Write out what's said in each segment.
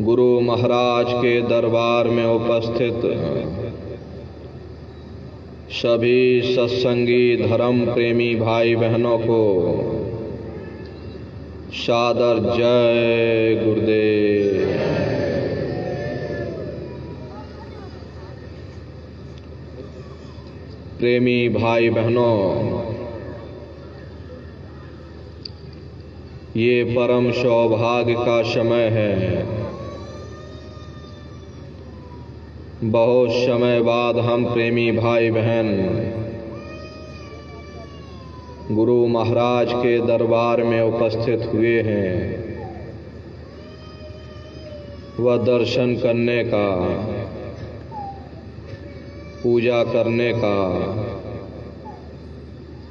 गुरु महाराज के दरबार में उपस्थित सभी सत्संगी धर्म प्रेमी भाई बहनों को सादर जय गुरुदेव। प्रेमी भाई बहनों, ये परम सौभाग्य का समय है। बहुत समय बाद हम प्रेमी भाई बहन गुरु महाराज के दरबार में उपस्थित हुए हैं। वह दर्शन करने का, पूजा करने का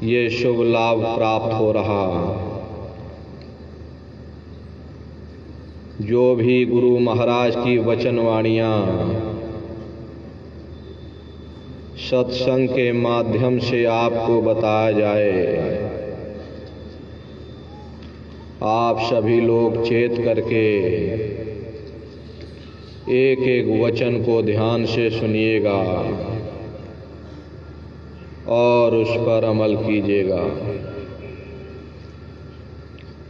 ये शुभ लाभ प्राप्त हो रहा। जो भी गुरु महाराज की वचनवाणियाँ सत्संग के माध्यम से आपको बताया जाए, आप सभी लोग चेत करके एक एक वचन को ध्यान से सुनिएगा और उस पर अमल कीजिएगा,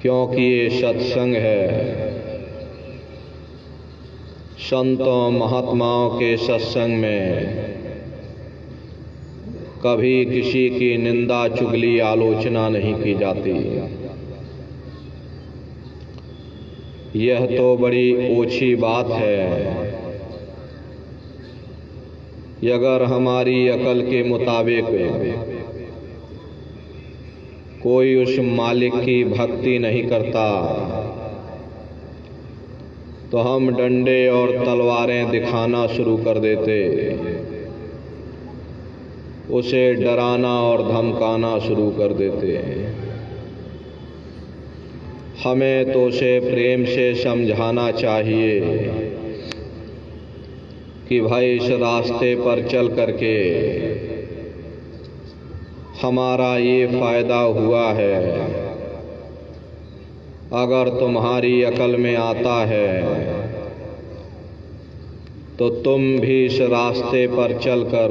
क्योंकि ये सत्संग है। संतों महात्माओं के सत्संग में कभी किसी की निंदा चुगली आलोचना नहीं की जाती। यह तो बड़ी ओछी बात है। अगर हमारी अकल के मुताबिक कोई उस मालिक की भक्ति नहीं करता तो हम डंडे और तलवारें दिखाना शुरू कर देते, उसे डराना और धमकाना शुरू कर देते हैं। हमें तो उसे प्रेम से समझाना चाहिए कि भाई इस रास्ते पर चल करके हमारा ये फायदा हुआ है। अगर तुम्हारी अकल में आता है तो तुम भी इस रास्ते पर चलकर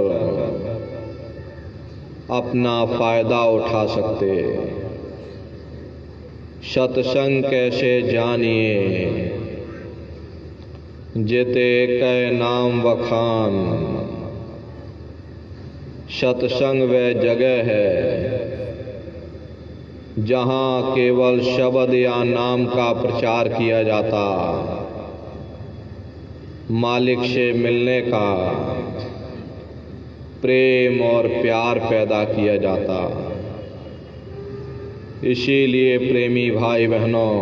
अपना फायदा उठा सकते। सत्संग कैसे जानिए, जेते कै नाम वखान। सत्संग वह जगह है जहाँ केवल शब्द या नाम का प्रचार किया जाता, मालिक से मिलने का प्रेम और प्यार पैदा किया जाता। इसीलिए प्रेमी भाई बहनों,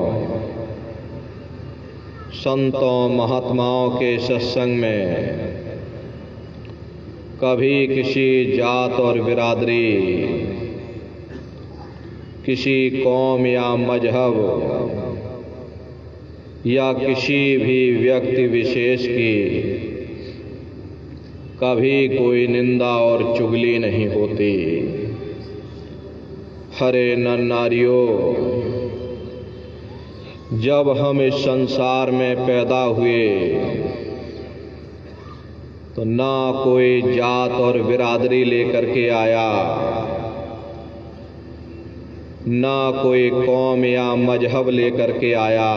संतों महात्माओं के सत्संग में कभी किसी जात और बिरादरी, किसी कौम या मजहब या किसी भी व्यक्ति विशेष की कभी कोई निंदा और चुगली नहीं होती। हरे नर नारियों, जब हम इस संसार में पैदा हुए तो ना कोई जात और बिरादरी लेकर के आया, ना कोई कौम या मजहब लेकर के आया,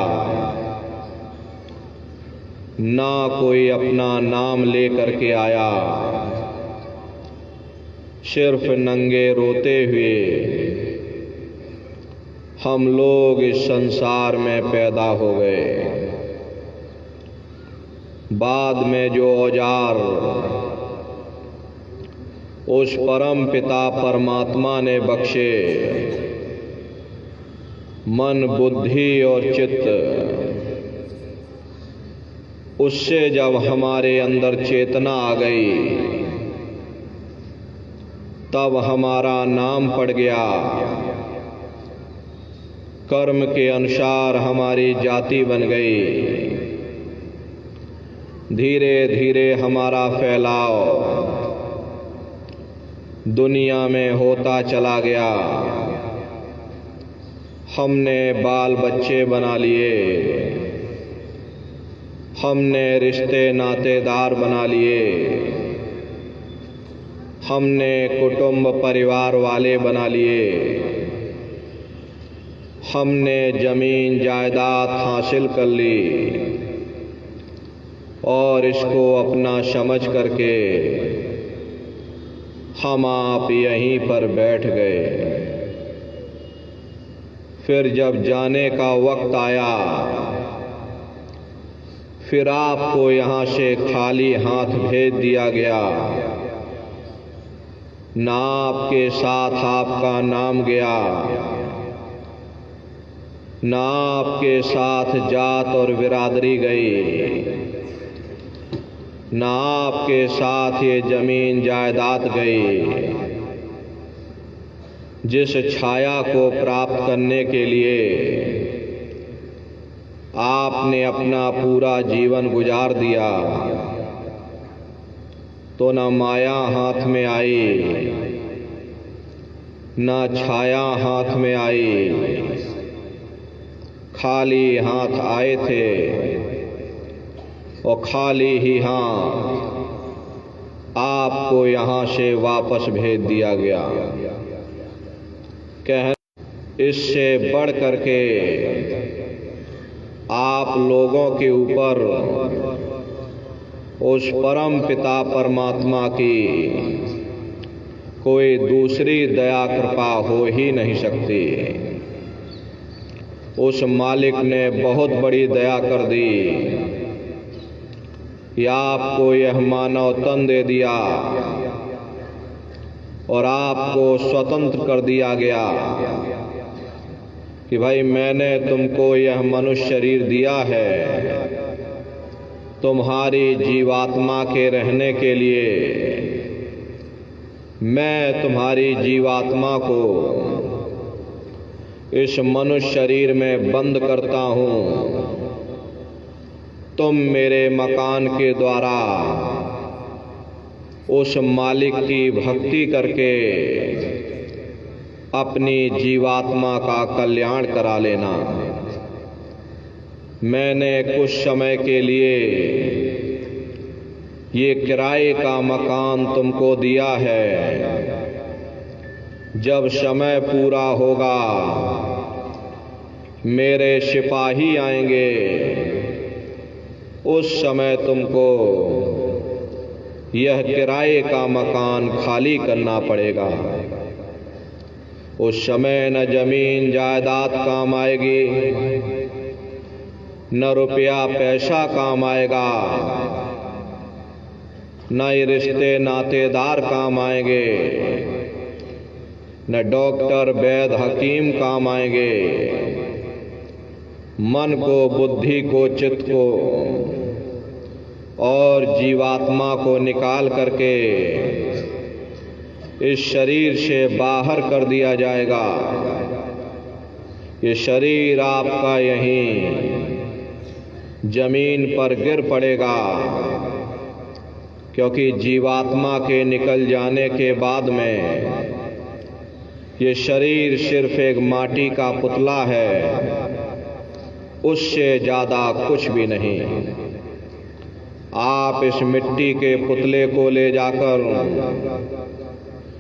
ना कोई अपना नाम लेकर के आया। सिर्फ नंगे रोते हुए हम लोग इस संसार में पैदा हो गए। बाद में जो औजार उस परम पिता परमात्मा ने बख्शे, मन बुद्धि और चित्त, उससे जब हमारे अंदर चेतना आ गई तब हमारा नाम पड़ गया। कर्म के अनुसार हमारी जाति बन गई। धीरे धीरे हमारा फैलाव दुनिया में होता चला गया। हमने बाल बच्चे बना लिए, हमने रिश्ते नातेदार बना लिए, हमने कुटुंब परिवार वाले बना लिए, हमने जमीन जायदाद हासिल कर ली और इसको अपना समझ करके हम आप यहीं पर बैठ गए। फिर जब जाने का वक्त आया, फिर आपको यहाँ से खाली हाथ भेज दिया गया। ना आपके साथ आपका नाम गया, ना आपके साथ जात और बिरादरी गई, ना आपके साथ ये जमीन जायदाद गई। जिस छाया को प्राप्त करने के लिए आपने अपना पूरा जीवन गुजार दिया, तो न माया हाथ में आई, न छाया हाथ में आई, खाली हाथ आए थे और खाली ही हाथ आपको यहाँ से वापस भेज दिया गया। इससे बढ़ करके आप लोगों के ऊपर उस परम पिता परमात्मा की कोई दूसरी दया कृपा हो ही नहीं सकती। उस मालिक ने बहुत बड़ी दया कर दी कि आपको यह मानव तन दे दिया और आपको स्वतंत्र कर दिया गया कि भाई मैंने तुमको यह मनुष्य शरीर दिया है तुम्हारी जीवात्मा के रहने के लिए। मैं तुम्हारी जीवात्मा को इस मनुष्य शरीर में बंद करता हूँ। तुम मेरे मकान के द्वारा उस मालिक की भक्ति करके अपनी जीवात्मा का कल्याण करा लेना। मैंने कुछ समय के लिए ये किराए का मकान तुमको दिया है। जब समय पूरा होगा मेरे सिपाही आएंगे, उस समय तुमको यह किराए का मकान खाली करना पड़ेगा। उस समय न जमीन जायदाद काम आएगी, न रुपया पैसा काम आएगा, न ये रिश्ते नातेदार काम आएंगे, न डॉक्टर वैद्य हकीम काम आएंगे। मन को, बुद्धि को, चित्त को और जीवात्मा को निकाल करके इस शरीर से बाहर कर दिया जाएगा। ये शरीर आपका यहीं जमीन पर गिर पड़ेगा, क्योंकि जीवात्मा के निकल जाने के बाद में ये शरीर सिर्फ एक माटी का पुतला है, उससे ज़्यादा कुछ भी नहीं। आप इस मिट्टी के पुतले को ले जाकर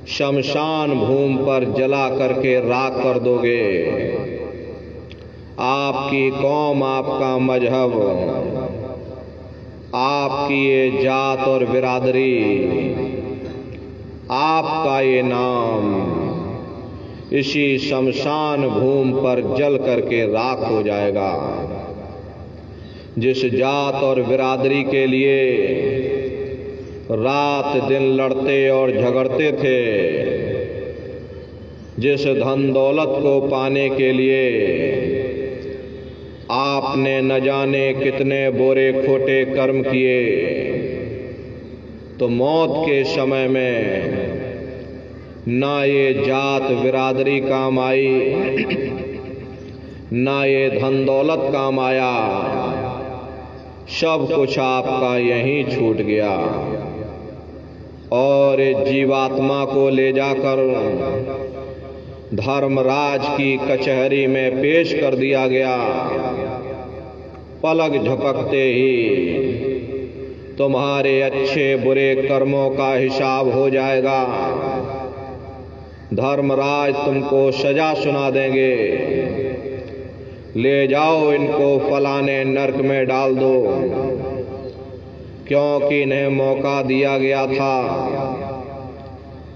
शमशान भूमि पर जला करके राख कर दोगे। आपकी कौम, आपका मजहब, आपकी ये जात और बिरादरी, आपका ये नाम इसी शमशान भूमि पर जल करके राख हो जाएगा। जिस जात और बिरादरी के लिए रात दिन लड़ते और झगड़ते थे, जिस धन दौलत को पाने के लिए आपने न जाने कितने बुरे खोटे कर्म किए, तो मौत के समय में ना ये जात बिरादरी काम आई, ना ये धन दौलत काम आया, सब कुछ आपका यहीं छूट गया। और इस जीवात्मा को ले जाकर धर्मराज की कचहरी में पेश कर दिया गया पलक झपकते ही तुम्हारे अच्छे बुरे कर्मों का हिसाब हो जाएगा। धर्मराज तुमको सजा सुना देंगे, ले जाओ इनको फलाने नरक में डाल दो, क्योंकि इन्हें मौका दिया गया था,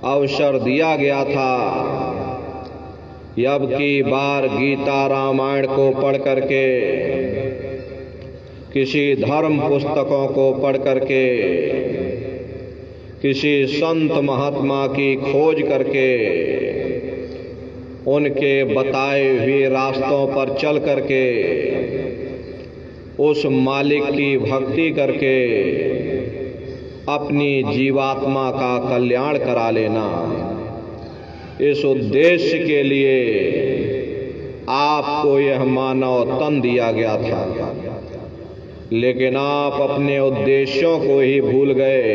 अवसर दिया गया था। अब की बार गीता रामायण को पढ़ करके, किसी धर्म पुस्तकों को पढ़ करके, किसी संत महात्मा की खोज करके, उनके बताए हुए रास्तों पर चल करके, उस मालिक की भक्ति करके अपनी जीवात्मा का कल्याण करा लेना। इस उद्देश्य के लिए आपको यह मानव तन दिया गया था, लेकिन आप अपने उद्देश्यों को ही भूल गए,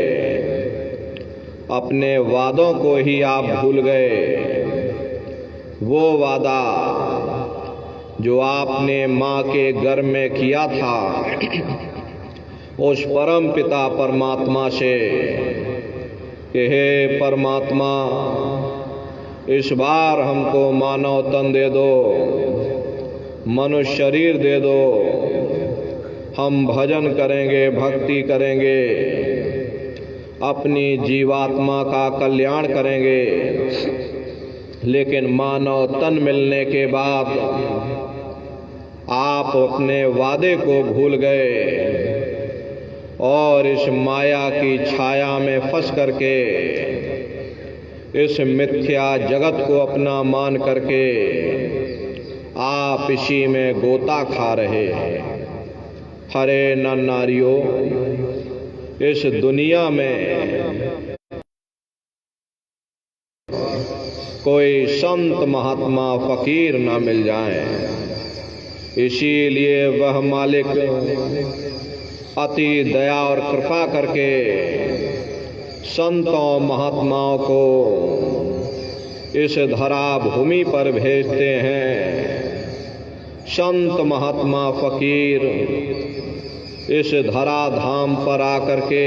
अपने वादों को ही आप भूल गए। वो वादा जो आपने माँ के गर्भ में किया था उस परम पिता परमात्मा से कि हे परमात्मा, इस बार हमको मानव तन दे दो, मनुष्य शरीर दे दो, हम भजन करेंगे, भक्ति करेंगे, अपनी जीवात्मा का कल्याण करेंगे। लेकिन मानव तन मिलने के बाद आप अपने वादे को भूल गए और इस माया की छाया में फंस करके, इस मिथ्या जगत को अपना मान करके आप इसी में गोता खा रहे हैं। हरे नर नारियों, इस दुनिया में कोई संत महात्मा फकीर ना मिल जाए, इसीलिए वह मालिक अति दया और कृपा करके संतों महात्माओं को इस धरा भूमि पर भेजते हैं। संत महात्मा फकीर इस धरा धाम पर आकर के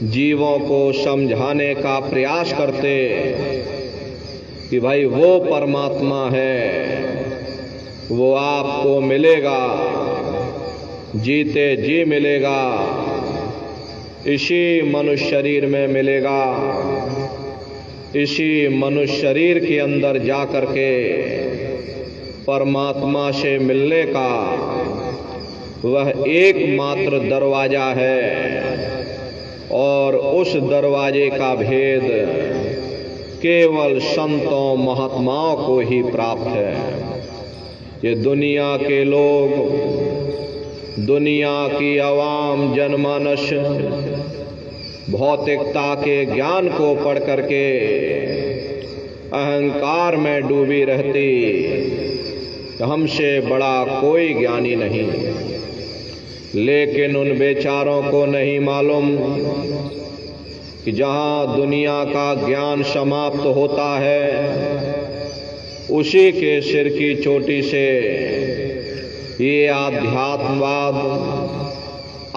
जीवों को समझाने का प्रयास करते कि भाई वो परमात्मा है, वो आपको मिलेगा, जीते जी मिलेगा, इसी मनुष्य शरीर में मिलेगा। इसी मनुष्य शरीर के अंदर जा कर के परमात्मा से मिलने का वह एकमात्र दरवाजा है, और उस दरवाजे का भेद केवल संतों महात्माओं को ही प्राप्त है। ये दुनिया के लोग, दुनिया की आवाम जनमानस भौतिकता के ज्ञान को पढ़ करके अहंकार में डूबी रहती, हमसे बड़ा कोई ज्ञानी नहीं। लेकिन उन बेचारों को नहीं मालूम कि जहाँ दुनिया का ज्ञान समाप्त होता है, उसी के सिर की चोटी से ये आध्यात्मवाद,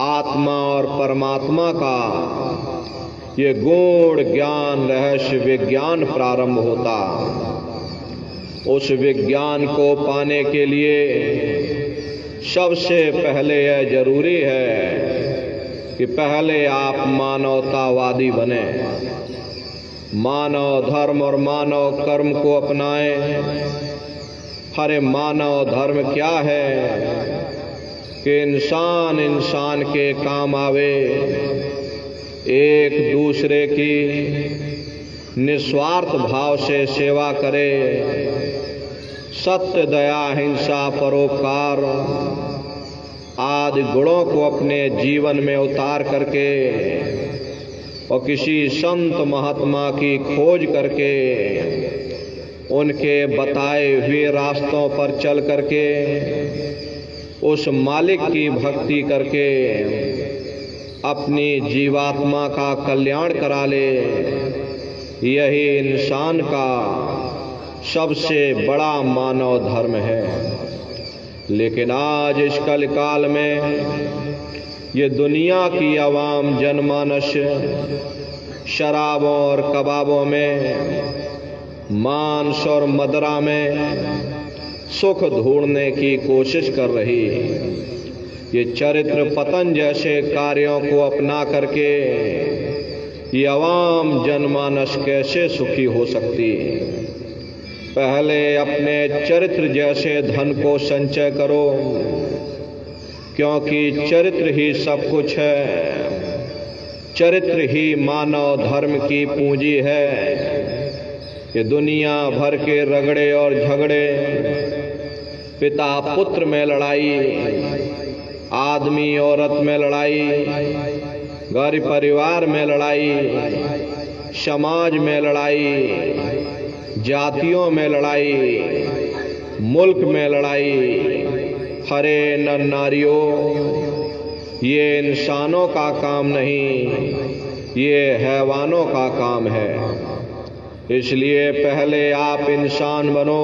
आत्मा और परमात्मा का ये गूढ़ ज्ञान, रहस्य विज्ञान प्रारंभ होता। उस विज्ञान को पाने के लिए सबसे पहले यह जरूरी है कि पहले आप मानवतावादी बने, मानव धर्म और मानव कर्म को अपनाएं। हरे मानव धर्म क्या है कि इंसान इंसान के काम आवे, एक दूसरे की निस्वार्थ भाव से सेवा करे, सत्य, दया, हिंसा, परोपकार आदि गुणों को अपने जीवन में उतार करके और किसी संत महात्मा की खोज करके उनके बताए हुए रास्तों पर चल करके उस मालिक की भक्ति करके अपनी जीवात्मा का कल्याण करा ले, यही इंसान का सबसे बड़ा मानव धर्म है। लेकिन आज इस कलकाल में ये दुनिया की आवाम जनमानस शराबों और कबाबों में, मांस और मदरा में सुख ढूंढने की कोशिश कर रही। ये चरित्र पतन जैसे कार्यों को अपना करके ये आवाम जनमानस कैसे सुखी हो सकती? पहले अपने चरित्र जैसे धन को संचय करो, क्योंकि चरित्र ही सब कुछ है। चरित्र ही मानव धर्म की पूंजी है। ये दुनिया भर के रगड़े और झगड़े, पिता पुत्र में लड़ाई, आदमी औरत में लड़ाई, घर परिवार में लड़ाई, समाज में लड़ाई, जातियों में लड़ाई, मुल्क में लड़ाई। हरे नर नारियों, ये इंसानों का काम नहीं, ये हैवानों का काम है। इसलिए पहले आप इंसान बनो,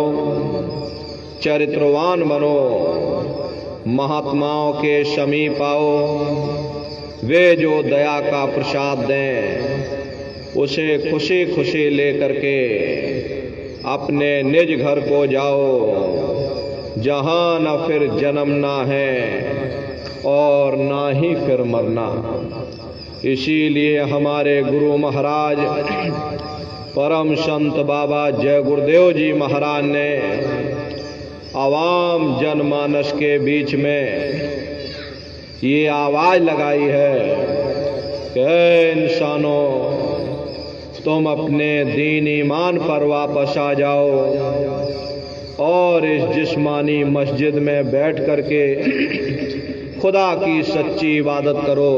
चरित्रवान बनो, महात्माओं के समीप आओ। वे जो दया का प्रसाद दें, उसे खुशी खुशी लेकर के अपने निज घर को जाओ, जहां न फिर जन्मना है और ना ही फिर मरना। इसीलिए हमारे गुरु महाराज परम संत बाबा जय गुरुदेव जी महाराज ने आवाम जनमानस के बीच में ये आवाज लगाई है कि इंसानों, तुम अपने दीन ईमान पर वापस आ जाओ और इस जिस्मानी मस्जिद में बैठ करके खुदा की सच्ची इबादत करो,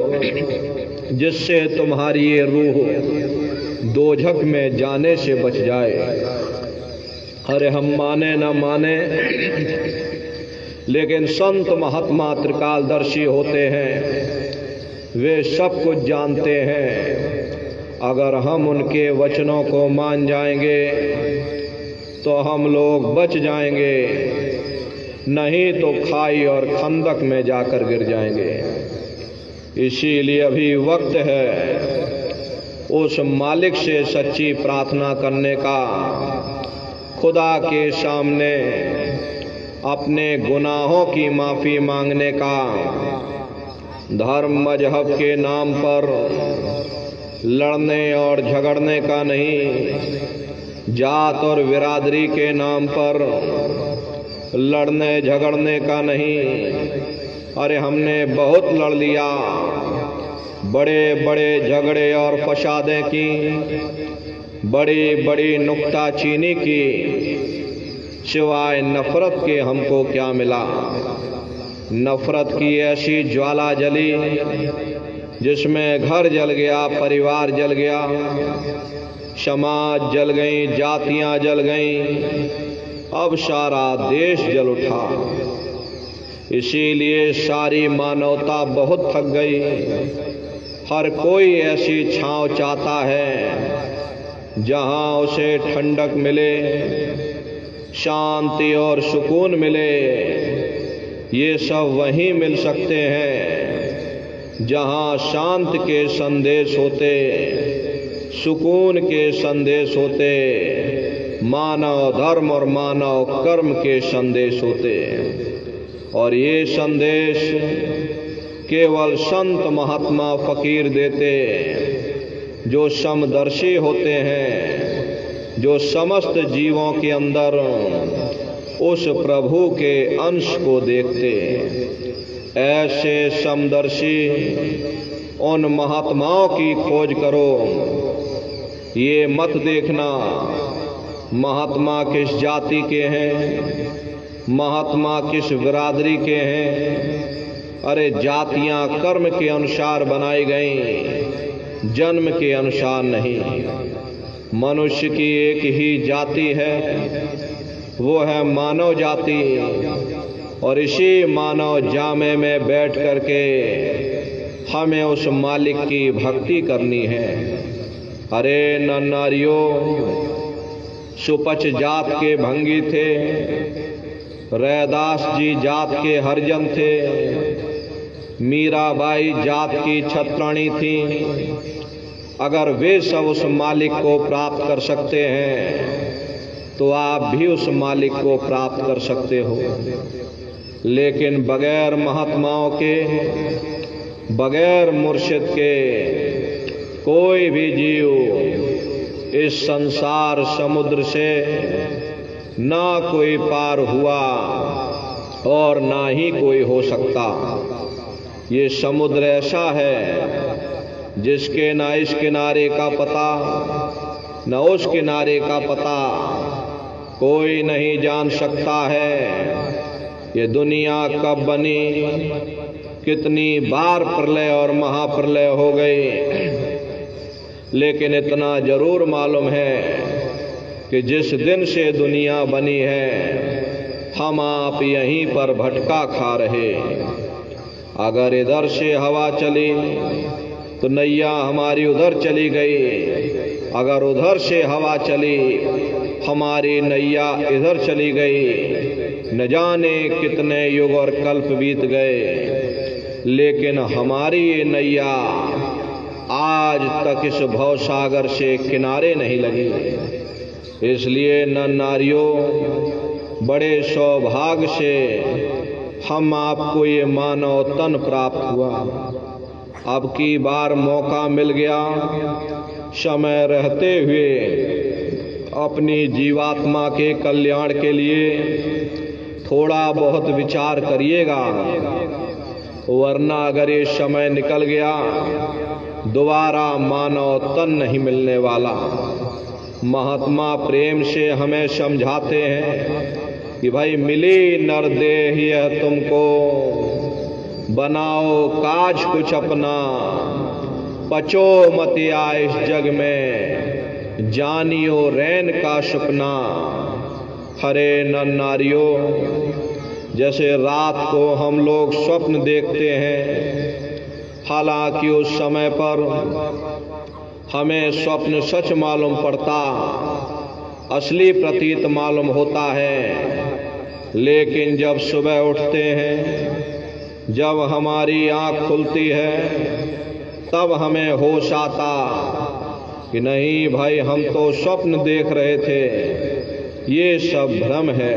जिससे तुम्हारी ये रूह दोजख में जाने से बच जाए। अरे हम माने न माने, लेकिन संत महात्मा त्रिकालदर्शी होते हैं, वे सब कुछ जानते हैं। अगर हम उनके वचनों को मान जाएंगे तो हम लोग बच जाएंगे, नहीं तो खाई और खंदक में जाकर गिर जाएंगे। इसीलिए अभी वक्त है उस मालिक से सच्ची प्रार्थना करने का, खुदा के सामने अपने गुनाहों की माफ़ी मांगने का। धर्म मजहब के नाम पर लड़ने और झगड़ने का नहीं, जात और बिरादरी के नाम पर लड़ने झगड़ने का नहीं। अरे हमने बहुत लड़ लिया, बड़े बड़े झगड़े और फसादें की, बड़ी बड़ी नुक्ताचीनी की, सिवाय नफरत के हमको क्या मिला? नफरत की ऐसी ज्वाला जली जिसमें घर जल गया, परिवार जल गया, समाज जल गई, जातियां जल गईं, अब सारा देश जल उठा। इसीलिए सारी मानवता बहुत थक गई। हर कोई ऐसी छांव चाहता है जहां उसे ठंडक मिले, शांति और सुकून मिले। ये सब वहीं मिल सकते हैं जहां शांति के संदेश होते, सुकून के संदेश होते, मानव धर्म और मानव कर्म के संदेश होते। और ये संदेश केवल संत महात्मा फकीर देते, जो समदर्शी होते हैं, जो समस्त जीवों के अंदर उस प्रभु के अंश को देखते। ऐसे समदर्शी उन महात्माओं की खोज करो। ये मत देखना महात्मा किस जाति के हैं, महात्मा किस बिरादरी के हैं। अरे जातियां कर्म के अनुसार बनाई गई, जन्म के अनुसार नहीं। मनुष्य की एक ही जाति है, वो है मानव जाति। और इसी मानव जामे में बैठ करके हमें उस मालिक की भक्ति करनी है। अरे नर नारियों, सुपच जात के भंगी थे, रैदास जी जात के हरिजन थे, मीराबाई जात की छत्राणी थी। अगर वे सब उस मालिक को प्राप्त कर सकते हैं तो आप भी उस मालिक को प्राप्त कर सकते हो। लेकिन बगैर महात्माओं के, बगैर मुर्शिद के कोई भी जीव इस संसार समुद्र से ना कोई पार हुआ और ना ही कोई हो सकता। ये समुद्र ऐसा है जिसके ना इस किनारे का पता न उस किनारे का पता कोई नहीं जान सकता है। ये दुनिया कब बनी, कितनी बार प्रलय और महाप्रलय हो गई, लेकिन इतना जरूर मालूम है कि जिस दिन से दुनिया बनी है हम आप यहीं पर भटका खा रहे। अगर इधर से हवा चली तो नैया हमारी उधर चली गई, अगर उधर से हवा चली हमारी नैया इधर चली गई। न जाने कितने युग और कल्प बीत गए, लेकिन हमारी ये नैया आज तक इस भवसागर से किनारे नहीं लगी। इसलिए नर नारियों, बड़े सौभाग्य से हम आपको ये मानव तन प्राप्त हुआ। अब की बार मौका मिल गया, समय रहते हुए अपनी जीवात्मा के कल्याण के लिए थोड़ा बहुत विचार करिएगा, वरना अगर ये समय निकल गया दोबारा मानव तन नहीं मिलने वाला। महात्मा प्रेम से हमें समझाते हैं कि भाई मिली नर देह यह तुमको, बनाओ काज कुछ अपना, पचो मत इस जग में, जानियो रैन का सपना। हरे नर नारियों, जैसे रात को हम लोग स्वप्न देखते हैं, हालांकि उस समय पर हमें स्वप्न सच मालूम पड़ता, असली प्रतीत मालूम होता है। लेकिन जब सुबह उठते हैं, जब हमारी आँख खुलती है, तब हमें होश आता कि नहीं भाई हम तो स्वप्न देख रहे थे, ये सब भ्रम है।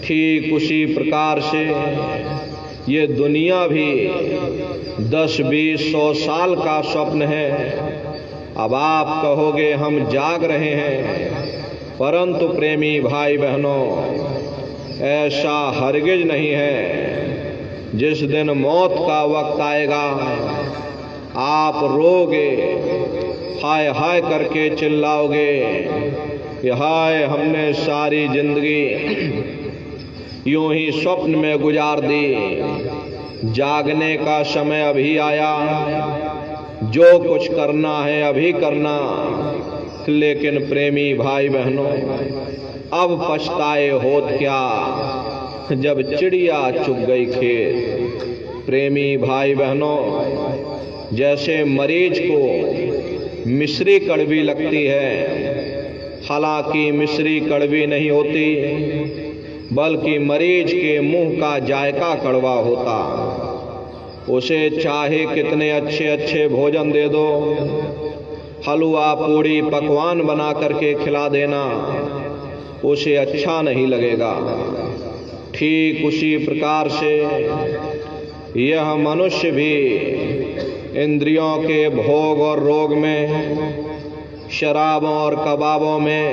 ठीक उसी प्रकार से ये दुनिया भी 10, 20, 100 साल का स्वप्न है। अब आप कहोगे हम जाग रहे हैं, परंतु प्रेमी भाई बहनों, ऐसा हरगिज नहीं है। जिस दिन मौत का वक्त आएगा आप रोगे, हाय हाय करके चिल्लाओगे कि हाय हमने सारी जिंदगी यूं ही स्वप्न में गुजार दी। जागने का समय अभी आया, जो कुछ करना है अभी करना। लेकिन प्रेमी भाई बहनों, अब पछताए होत क्या जब चिड़िया चुग गई खेत। प्रेमी भाई बहनों, जैसे मरीज को मिश्री कड़वी लगती है, हालांकि मिश्री कड़वी नहीं होती, बल्कि मरीज के मुंह का जायका कड़वा होता। उसे चाहे कितने अच्छे अच्छे भोजन दे दो, हलवा पूड़ी पकवान बना करके खिला देना, उसे अच्छा नहीं लगेगा। ठीक उसी प्रकार से यह मनुष्य भी इंद्रियों के भोग और रोग में, शराबों और कबाबों में,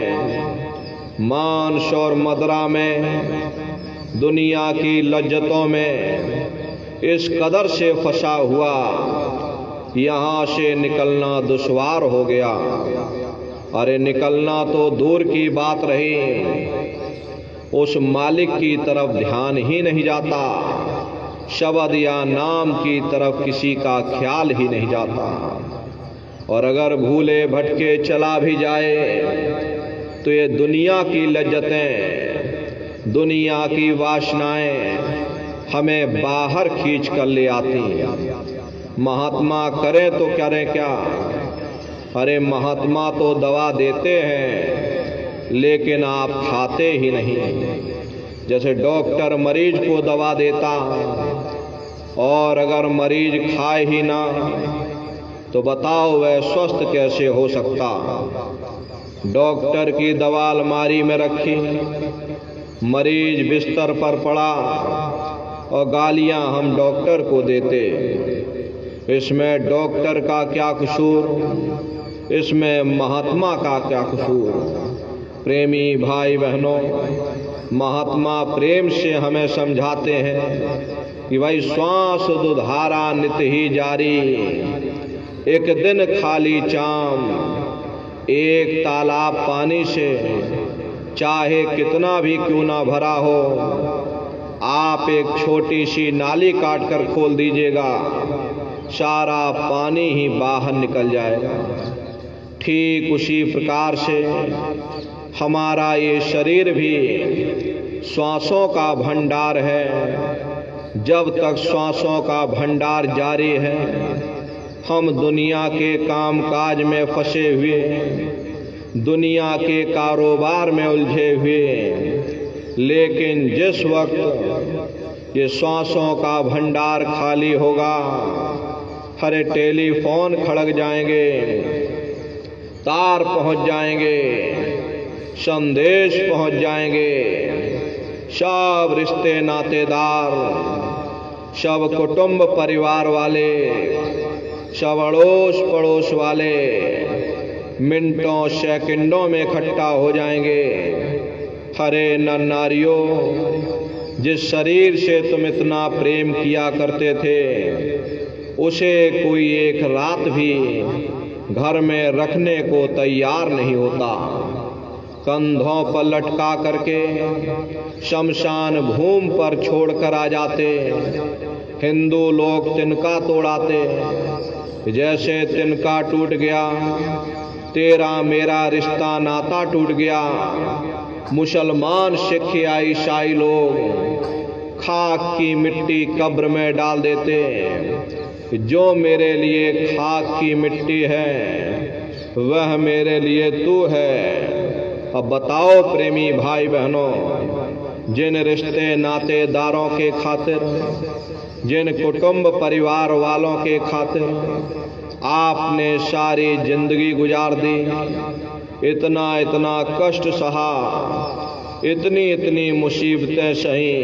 मांस और मदिरा में, दुनिया की लज्जतों में इस कदर से फंसा हुआ, यहाँ से निकलना दुश्वार हो गया। अरे निकलना तो दूर की बात रही, उस मालिक की तरफ ध्यान ही नहीं जाता, शब्द या नाम की तरफ किसी का ख्याल ही नहीं जाता। और अगर भूले भटके चला भी जाए तो ये दुनिया की लज्जतें, दुनिया की वासनाएं हमें बाहर खींच कर ले आती। महात्मा करें तो करें क्या? अरे महात्मा तो दवा देते हैं, लेकिन आप खाते ही नहीं। जैसे डॉक्टर मरीज को दवा देता और अगर मरीज खाए ही ना तो बताओ वह स्वस्थ कैसे हो सकता। डॉक्टर की दवा अलमारी में रखी, मरीज बिस्तर पर पड़ा और गालियां हम डॉक्टर को देते। इसमें डॉक्टर का क्या कसूर, इसमें महात्मा का क्या कसूर। प्रेमी भाई बहनों, महात्मा प्रेम से हमें समझाते हैं कि भाई श्वास दुधारा नित ही जारी, एक दिन खाली चाम, एक तालाब पानी से चाहे कितना भी क्यों ना भरा हो, आप एक छोटी सी नाली काट कर खोल दीजिएगा, सारा पानी ही बाहर निकल जाएगा। ठीक उसी प्रकार से हमारा ये शरीर भी श्वासों का भंडार है। जब तक श्वासों का भंडार जारी है, हम दुनिया के कामकाज में फंसे हुए, दुनिया के कारोबार में उलझे हुए, लेकिन जिस वक्त ये श्वासों का भंडार खाली होगा, हरे टेलीफोन खड़क जाएंगे, तार पहुंच जाएंगे, संदेश पहुंच जाएंगे, सब रिश्ते नातेदार, सब कुटुंब परिवार वाले, सब अड़ोस पड़ोस वाले मिनटों सेकंडों में इकट्ठा हो जाएंगे। हरे नर नारियों, जिस शरीर से तुम इतना प्रेम किया करते थे, उसे कोई एक रात भी घर में रखने को तैयार नहीं होता। कंधों पर लटका करके शमशान भूमि पर छोड़कर आ जाते। हिंदू लोग तिनका तोड़ाते, जैसे तिनका टूट गया तेरा मेरा रिश्ता नाता टूट गया। मुसलमान सिख या ईसाई लोग खाक की मिट्टी कब्र में डाल देते। जो मेरे लिए खाक की मिट्टी है वह मेरे लिए तू है। अब बताओ प्रेमी भाई बहनों, जिन रिश्ते नातेदारों के खातिर, जिन कुटुंब परिवार वालों के खातिर आपने सारी जिंदगी गुजार दी, इतना इतना कष्ट सहा, इतनी इतनी मुसीबतें सही,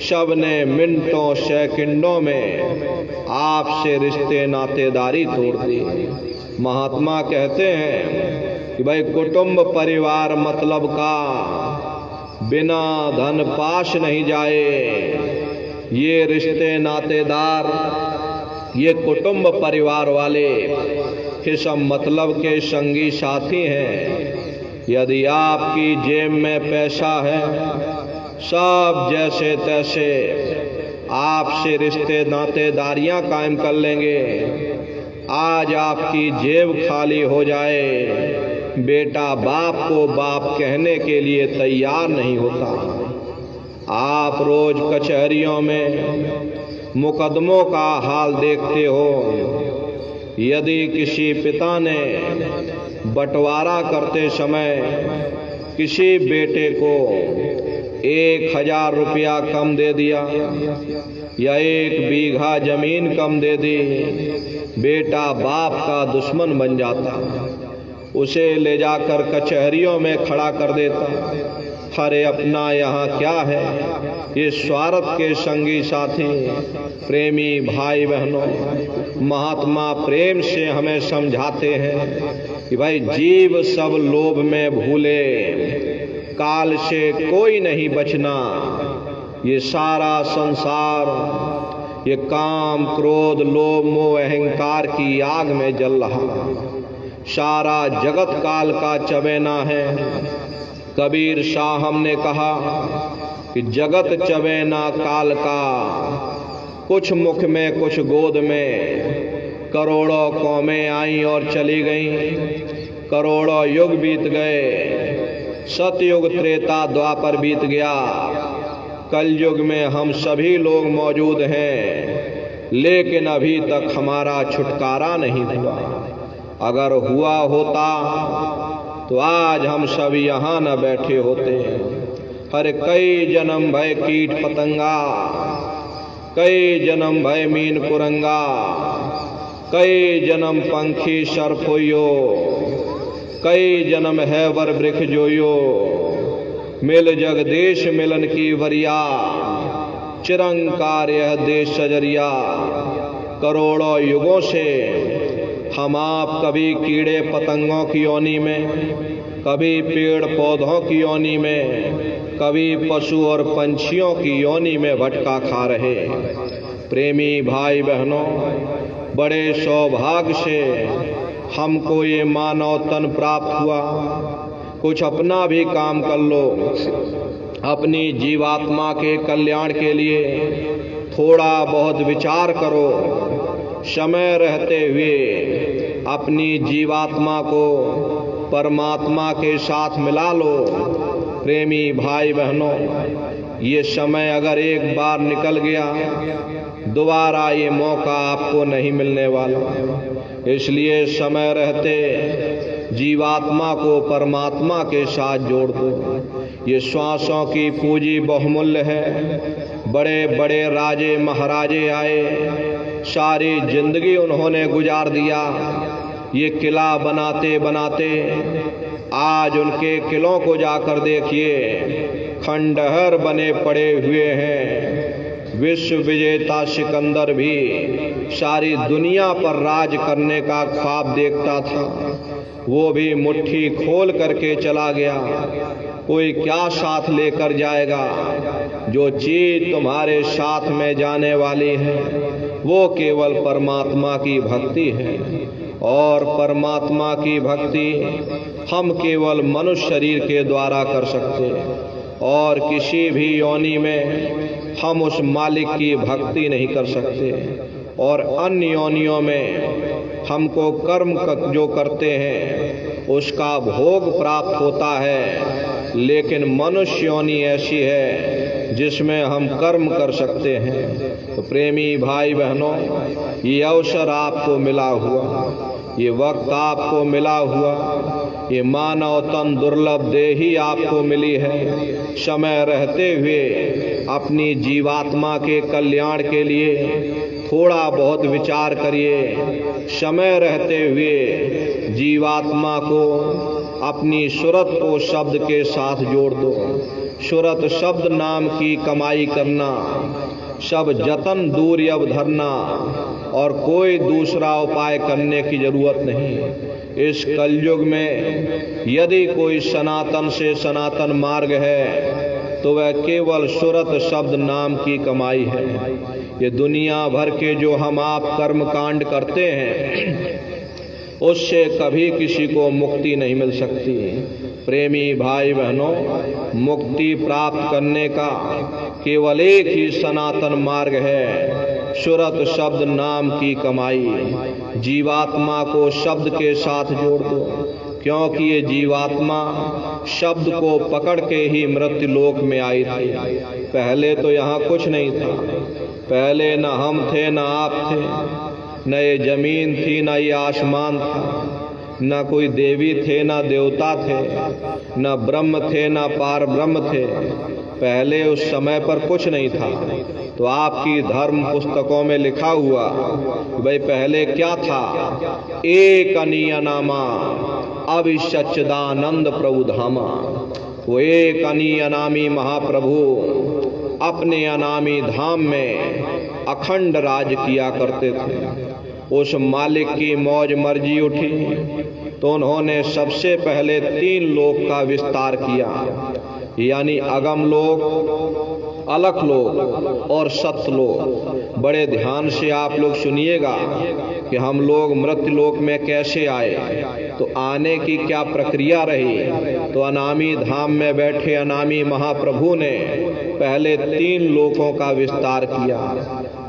सब ने मिनटों सेकंडों में आपसे रिश्ते नातेदारी तोड़ दी। महात्मा कहते हैं कि भाई कुटुंब परिवार मतलब का बिना धन पाश नहीं जाए। ये रिश्ते नातेदार, ये कुटुंब परिवार वाले इस मतलब के संगी साथी हैं। यदि आपकी जेब में पैसा है, सब जैसे तैसे आपसे रिश्ते नातेदारियां कायम कर लेंगे। आज आपकी जेब खाली हो जाए, बेटा बाप को बाप कहने के लिए तैयार नहीं होता। आप रोज कचहरियों में मुकदमों का हाल देखते हो। यदि किसी पिता ने बंटवारा करते समय किसी बेटे को 1000 रुपया कम दे दिया या 1 बीघा जमीन कम दे दी, बेटा बाप का दुश्मन बन जाता, उसे ले जाकर कचहरियों में खड़ा कर देता। अरे अपना यहाँ क्या है? ये स्वार्थ के संगी साथी प्रेमी भाई बहनों, महात्मा प्रेम से हमें समझाते हैं कि भाई जीव सब लोभ में भूले, काल से कोई नहीं बचना। ये सारा संसार ये काम क्रोध लोभ मोह अहंकार की आग में जल रहा। सारा जगत काल का चबेना है। कबीर शाह ने कहा कि जगत चबेना काल का, कुछ मुख में कुछ गोद में। करोड़ों कौमें आई और चली गईं, करोड़ों युग बीत गए। सतयुग त्रेता द्वापर बीत गया, कलयुग में हम सभी लोग मौजूद हैं, लेकिन अभी तक हमारा छुटकारा नहीं हुआ। अगर हुआ होता तो आज हम सब यहाँ न बैठे होते। हर कई जन्म भय कीट पतंगा, कई जन्म भय मीन कुरंगा, कई जन्म पंखी सर्प होयो, कई जन्म है वर वृक्ष जोयो। मिल जगदेश मिलन की वरिया, चिरंकार यह देश सजरिया। करोड़ों युगों से हम आप कभी कीड़े पतंगों की योनि में, कभी पेड़ पौधों की योनि में, कभी पशु और पंछियों की योनि में भटका खा रहे। प्रेमी भाई बहनों, बड़े सौभाग्य से हमको ये मानव तन प्राप्त हुआ। कुछ अपना भी काम कर लो, अपनी जीवात्मा के कल्याण के लिए थोड़ा बहुत विचार करो। समय रहते हुए अपनी जीवात्मा को परमात्मा के साथ मिला लो। प्रेमी भाई बहनों, ये समय अगर एक बार निकल गया, दोबारा ये मौका आपको नहीं मिलने वाला। इसलिए समय रहते जीवात्मा को परमात्मा के साथ जोड़ दो। ये श्वासों की पूंजी बहुमूल्य है। बड़े बड़े राजे महाराजे आए, सारी जिंदगी उन्होंने गुजार दिया ये किला बनाते बनाते। आज उनके किलों को जाकर देखिए, खंडहर बने पड़े हुए हैं। विश्व विजेता सिकंदर भी सारी दुनिया पर राज करने का ख्वाब देखता था, वो भी मुट्ठी खोल करके चला गया। कोई क्या साथ लेकर जाएगा? जो चीज तुम्हारे साथ में जाने वाली है वो केवल परमात्मा की भक्ति है। और परमात्मा की भक्ति हम केवल मनुष्य शरीर के द्वारा कर सकते हैं, और किसी भी योनि में हम उस मालिक की भक्ति नहीं कर सकते। और अन्य योनियों में हमको कर्म जो करते हैं उसका भोग प्राप्त होता है, लेकिन मनुष्य योनि ऐसी है जिसमें हम कर्म कर सकते हैं। तो प्रेमी भाई बहनों, ये अवसर आपको मिला हुआ, ये वक्त आपको मिला हुआ, ये मानव तन दुर्लभ देही आपको मिली है। समय रहते हुए अपनी जीवात्मा के कल्याण के लिए थोड़ा बहुत विचार करिए। समय रहते हुए जीवात्मा को अपनी सूरत को शब्द के साथ जोड़ दो। सूरत शब्द नाम की कमाई करना, सब जतन दूर अब धरना, और कोई दूसरा उपाय करने की जरूरत नहीं। इस कलयुग में यदि कोई सनातन से सनातन मार्ग है तो वह केवल सूरत शब्द नाम की कमाई है। ये दुनिया भर के जो हम आप कर्म कांड करते हैं उससे कभी किसी को मुक्ति नहीं मिल सकती। प्रेमी भाई बहनों, मुक्ति प्राप्त करने का केवल एक ही सनातन मार्ग है, सूरत शब्द नाम की कमाई। जीवात्मा को शब्द के साथ जोड़ दो, क्योंकि ये जीवात्मा शब्द को पकड़ के ही मृत्यु लोक में आई थी। पहले तो यहाँ कुछ नहीं था, पहले न हम थे न आप थे, न ये जमीन थी न ये आसमान था, न कोई देवी थे न देवता थे, न ब्रह्म थे न पार ब्रह्म थे। पहले उस समय पर कुछ नहीं था। तो आपकी धर्म पुस्तकों में लिखा हुआ भाई पहले क्या था? एक अनीय नामा अविसच्चिदानंद प्रभु धामा। वो एक अनीय अनामी महाप्रभु अपने अनामी धाम में अखंड राज किया करते थे। उस मालिक की मौज मर्जी उठी तो उन्होंने सबसे पहले 3 लोक का विस्तार किया, यानी अगम लोक, अलख लोक और सतलोक। बड़े ध्यान से आप लोग सुनिएगा कि हम लोग मृत्यु लोक में कैसे आए, तो आने की क्या प्रक्रिया रही। तो अनामी धाम में बैठे अनामी महाप्रभु ने पहले 3 लोकों का विस्तार किया,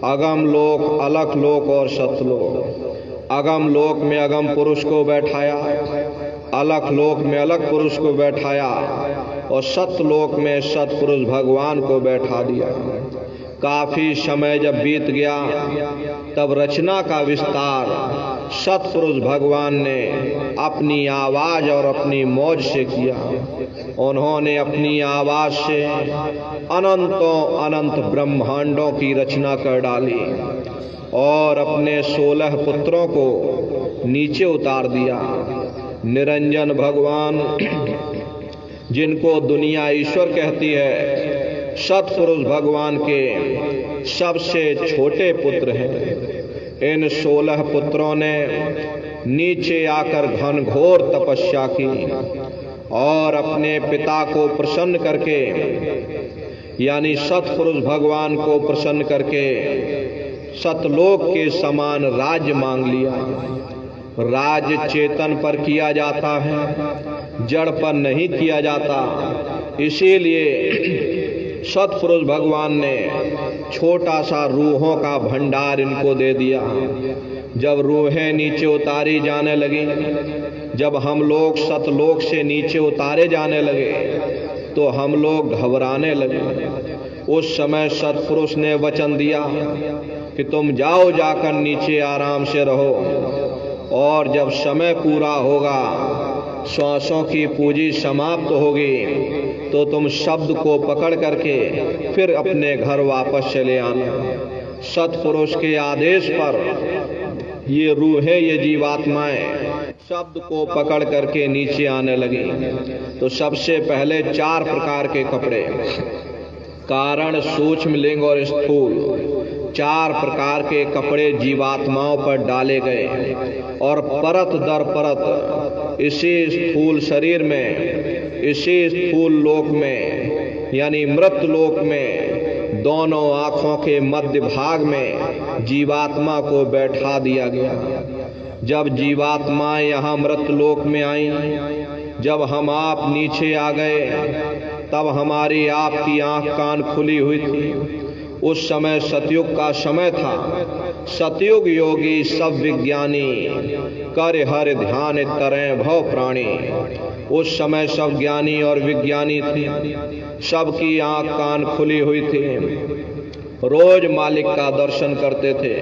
अगम लोक, अलख लोक और सतलोक। अगम लोक में अगम पुरुष को बैठाया, अलख लोक में अलग पुरुष को बैठाया और सतलोक में सतपुरुष भगवान को बैठा दिया। काफी समय जब बीत गया तब रचना का विस्तार सतपुरुष भगवान ने अपनी आवाज और अपनी मौज से किया। उन्होंने अपनी आवाज से अनंतों अनंत ब्रह्मांडों की रचना कर डाली और अपने 16 पुत्रों को नीचे उतार दिया। निरंजन भगवान, जिनको दुनिया ईश्वर कहती है, सतपुरुष भगवान के सबसे छोटे पुत्र हैं। इन 16 पुत्रों ने नीचे आकर घनघोर तपस्या की और अपने पिता को प्रसन्न करके, यानी सतपुरुष भगवान को प्रसन्न करके सतलोक के समान राज्य मांग लिया। राज्य चेतन पर किया जाता है, जड़ पर नहीं किया जाता। इसीलिए सतपुरुष भगवान ने छोटा सा रूहों का भंडार इनको दे दिया। जब रूहें नीचे उतारी जाने लगी, जब हम लोग सतलोक से नीचे उतारे जाने लगे तो हम लोग घबराने लगे। उस समय सतपुरुष ने वचन दिया कि तुम जाओ, जाकर नीचे आराम से रहो, और जब समय पूरा होगा, श्वासों की पूंजी समाप्त होगी, तो तुम शब्द को पकड़ करके फिर अपने घर वापस चले आना। सतपुरुष के आदेश पर ये रूहें, ये जीवात्माएं शब्द को पकड़ करके नीचे आने लगी। तो सबसे पहले 4 प्रकार के कपड़े, कारण, सूक्ष्म, लिंग और स्थूल, 4 प्रकार के कपड़े जीवात्माओं पर डाले गए और परत दर परत इसी स्थूल शरीर में, इसी स्थूल लोक में, यानी मृत लोक में, दोनों आंखों के मध्य भाग में जीवात्मा को बैठा दिया गया। जब जीवात्माएं यहाँ मृत लोक में आई, जब हम आप नीचे आ गए, तब हमारी आपकी आंख कान खुली हुई थी। उस समय सतयुग का समय था। सतयुग योगी सब विज्ञानी, कर हर ध्यान तरें भव प्राणी। उस समय सब ज्ञानी और विज्ञानी थे, सबकी आंख कान खुली हुई थी, रोज मालिक का दर्शन करते थे,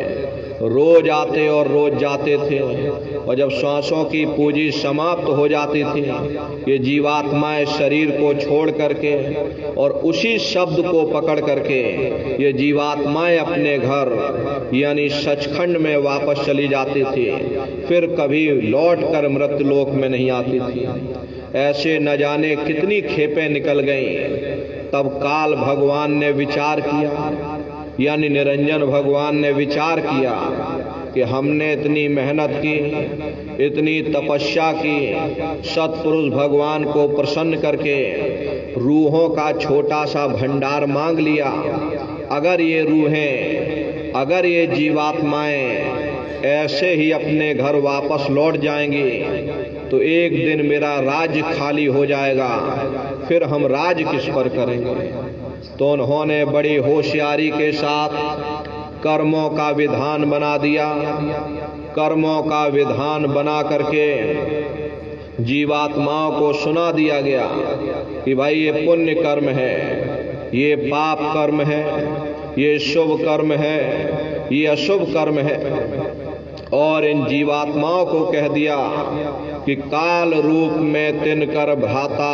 रोज आते और रोज जाते थे। और जब श्वासों की पूंजी समाप्त हो जाती थी, ये जीवात्माएं शरीर को छोड़ करके और उसी शब्द को पकड़ करके ये जीवात्माएं अपने घर यानी सचखंड में वापस चली जाती थी, फिर कभी लौट कर मृत्युलोक में नहीं आती थी। ऐसे न जाने कितनी खेपें निकल गईं। तब काल भगवान ने विचार किया, यानी निरंजन भगवान ने विचार किया कि हमने इतनी मेहनत की, इतनी तपस्या की, सतपुरुष भगवान को प्रसन्न करके रूहों का छोटा सा भंडार मांग लिया। अगर ये रूहें, अगर ये जीवात्माएं ऐसे ही अपने घर वापस लौट जाएंगी तो एक दिन मेरा राज्य खाली हो जाएगा, फिर हम राज्य किस पर करेंगे। तो उन्होंने बड़ी होशियारी के साथ कर्मों का विधान बना दिया। कर्मों का विधान बना करके जीवात्माओं को सुना दिया गया कि भाई ये पुण्य कर्म है, ये पाप कर्म है, ये शुभ कर्म है, ये अशुभ कर्म है। और इन जीवात्माओं को कह दिया कि काल रूप में तिनकर भ्राता,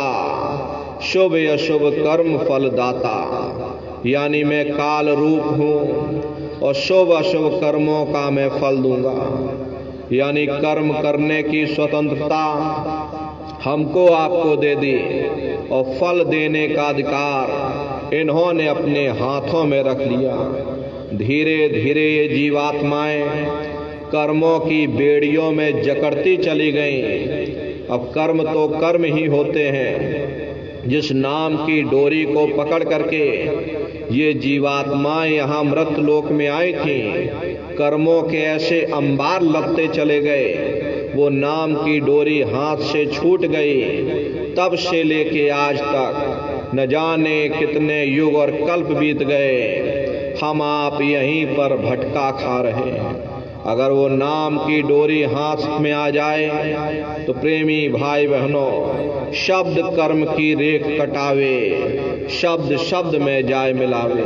शुभ अशुभ कर्म फल दाता। यानी मैं काल रूप हूँ और शुभ अशुभ कर्मों का मैं फल दूंगा। यानी कर्म करने की स्वतंत्रता हमको आपको दे दी और फल देने का अधिकार इन्होंने अपने हाथों में रख लिया। धीरे धीरे ये जीवात्माएं कर्मों की बेड़ियों में जकड़ती चली गईं। अब कर्म तो कर्म ही होते हैं। जिस नाम की डोरी को पकड़ करके ये जीवात्माएं यहाँ मृत लोक में आई थीं, कर्मों के ऐसे अंबार लगते चले गए, वो नाम की डोरी हाथ से छूट गई। तब से लेके आज तक न जाने कितने युग और कल्प बीत गए, हम आप यहीं पर भटका खा रहे हैं। अगर वो नाम की डोरी हाथ में आ जाए तो प्रेमी भाई बहनों, शब्द कर्म की रेख कटावे, शब्द शब्द में जाए मिलावे।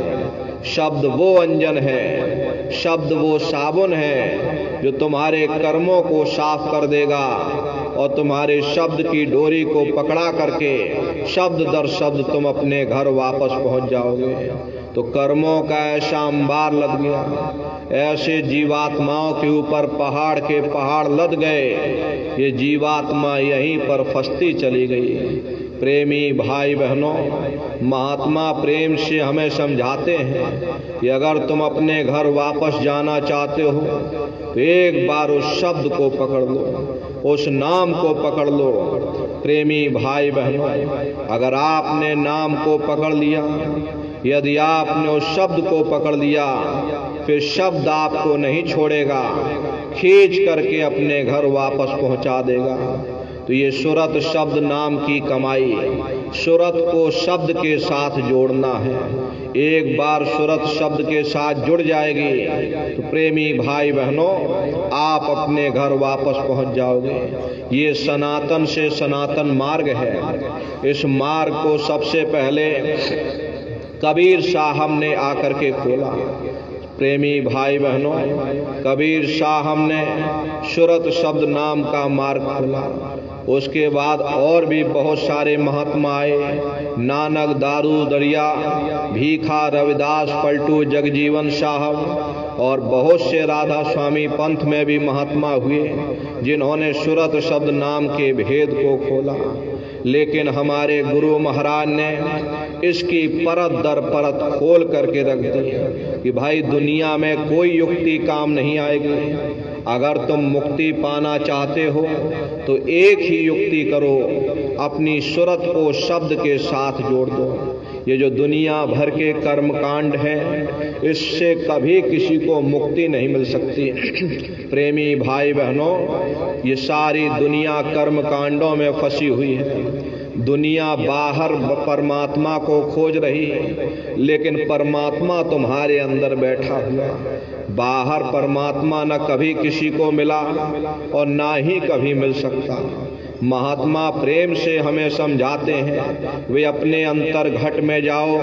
शब्द वो अंजन है, शब्द वो साबुन है जो तुम्हारे कर्मों को साफ कर देगा और तुम्हारे शब्द की डोरी को पकड़ा करके शब्द दर शब्द तुम अपने घर वापस पहुंच जाओगे। तो कर्मों का ऐसा अंबार लद गया, ऐसे जीवात्माओं के ऊपर पहाड़ के पहाड़ लद गए, ये जीवात्मा यहीं पर फंसती चली गई। प्रेमी भाई बहनों, महात्मा प्रेम से हमें समझाते हैं कि अगर तुम अपने घर वापस जाना चाहते हो तो एक बार उस शब्द को पकड़ लो, उस नाम को पकड़ लो। प्रेमी भाई बहनों, अगर आपने नाम को पकड़ लिया, यदि आपने उस शब्द को पकड़ लिया, फिर शब्द आपको नहीं छोड़ेगा, खींच करके अपने घर वापस पहुंचा देगा। तो ये सूरत शब्द नाम की कमाई, सूरत को शब्द के साथ जोड़ना है। एक बार सूरत शब्द के साथ जुड़ जाएगी तो प्रेमी भाई बहनों, आप अपने घर वापस पहुंच जाओगे। ये सनातन से सनातन मार्ग है। इस मार्ग को सबसे पहले कबीर साहब ने आकर के खोला। प्रेमी भाई बहनों, कबीर साहब ने सूरत शब्द नाम का मार्ग खोला। उसके बाद और भी बहुत सारे महात्मा आए, नानक, दारू दरिया, भीखा, रविदास, पलटू, जगजीवन साहब और बहुत से राधा स्वामी पंथ में भी महात्मा हुए जिन्होंने सूरत शब्द नाम के भेद को खोला। लेकिन हमारे गुरु महाराज ने इसकी परत दर परत खोल करके रख दी कि भाई दुनिया में कोई युक्ति काम नहीं आएगी। अगर तुम मुक्ति पाना चाहते हो तो एक ही युक्ति करो, अपनी सूरत को शब्द के साथ जोड़ दो। ये जो दुनिया भर के कर्म कांड हैं, इससे कभी किसी को मुक्ति नहीं मिल सकती। प्रेमी भाई बहनों, ये सारी दुनिया कर्म कांडों में फंसी हुई है। दुनिया बाहर परमात्मा को खोज रही है, लेकिन परमात्मा तुम्हारे अंदर बैठा हुआ। बाहर परमात्मा न कभी किसी को मिला और ना ही कभी मिल सकता। महात्मा प्रेम से हमें समझाते हैं, वे अपने अंतर घट में जाओ,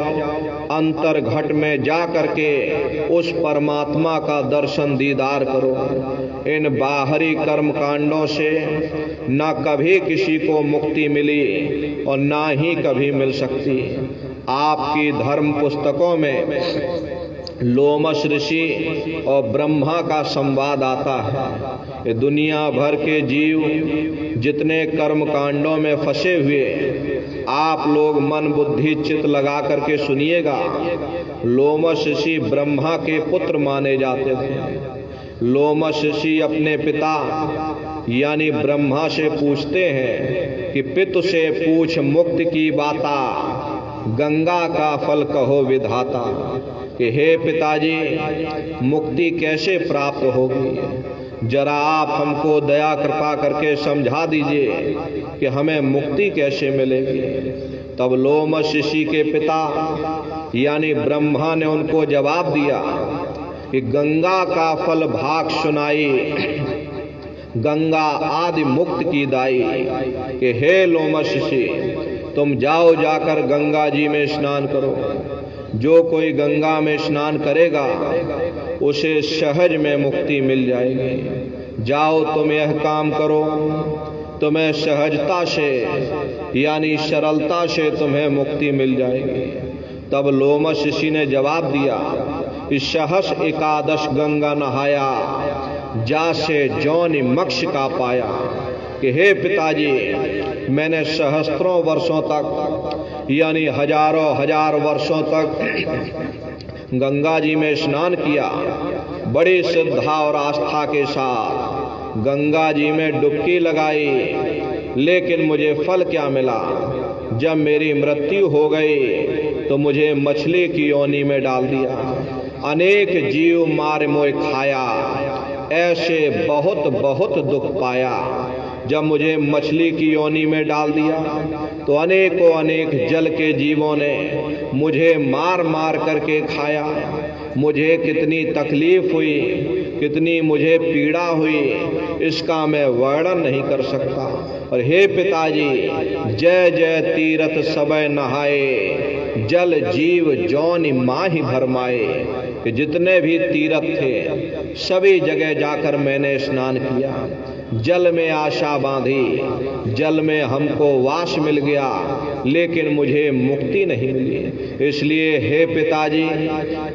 अंतर घट में जा करके उस परमात्मा का दर्शन दीदार करो। इन बाहरी कर्म कांडों से न कभी किसी को मुक्ति मिली और ना ही कभी मिल सकती। आपकी धर्म पुस्तकों में लोमश ऋषि और ब्रह्मा का संवाद आता है। दुनिया भर के जीव जितने कर्म कांडों में फंसे हुए, आप लोग मन बुद्धि चित्त लगा करके सुनिएगा। लोमश ऋषि ब्रह्मा के पुत्र माने जाते थे। लोमश ऋषि अपने पिता यानी ब्रह्मा से पूछते हैं कि पितु से पूछ मुक्त की बाता, गंगा का फल कहो विधाता। कि हे पिताजी, मुक्ति कैसे प्राप्त होगी, जरा आप हमको दया कृपा करके समझा दीजिए कि हमें मुक्ति कैसे मिलेगी। तब लोमश ऋषि के पिता यानी ब्रह्मा ने उनको जवाब दिया कि गंगा का फल भाग सुनाई, गंगा आदि मुक्त की दाई। कि हे लोमश ऋषि, तुम जाओ जाकर गंगा जी में स्नान करो। जो कोई गंगा में स्नान करेगा उसे सहज में मुक्ति मिल जाएगी। जाओ तुम यह काम करो, तुम्हें सहजता से यानी सरलता से तुम्हें मुक्ति मिल जाएगी। तब लोमश ऋषि ने जवाब दिया कि सहस एकादश गंगा नहाया, जा से जौनि मोक्ष का पाया। कि हे पिताजी, मैंने सहस्त्रों वर्षों तक यानी हजारों हजार वर्षों तक गंगा जी में स्नान किया, बड़ी श्रद्धा और आस्था के साथ गंगा जी में डुबकी लगाई, लेकिन मुझे फल क्या मिला। जब मेरी मृत्यु हो गई तो मुझे मछली की योनि में डाल दिया, अनेक जीव मार मोए खाया, ऐसे बहुत बहुत दुख पाया। जब मुझे मछली की योनि में डाल दिया तो अनेकों अनेक जल के जीवों ने मुझे मार मार करके खाया। मुझे कितनी तकलीफ हुई, कितनी मुझे पीड़ा हुई, इसका मैं वर्णन नहीं कर सकता। और हे पिताजी, जय जय तीरथ सबय नहाए, जल जीव जौन माही भरमाए, कि जितने भी तीर्थ थे सभी जगह जाकर मैंने स्नान किया, जल में आशा बांधी, जल में हमको वास मिल गया, लेकिन मुझे मुक्ति नहीं मिली। इसलिए हे पिताजी,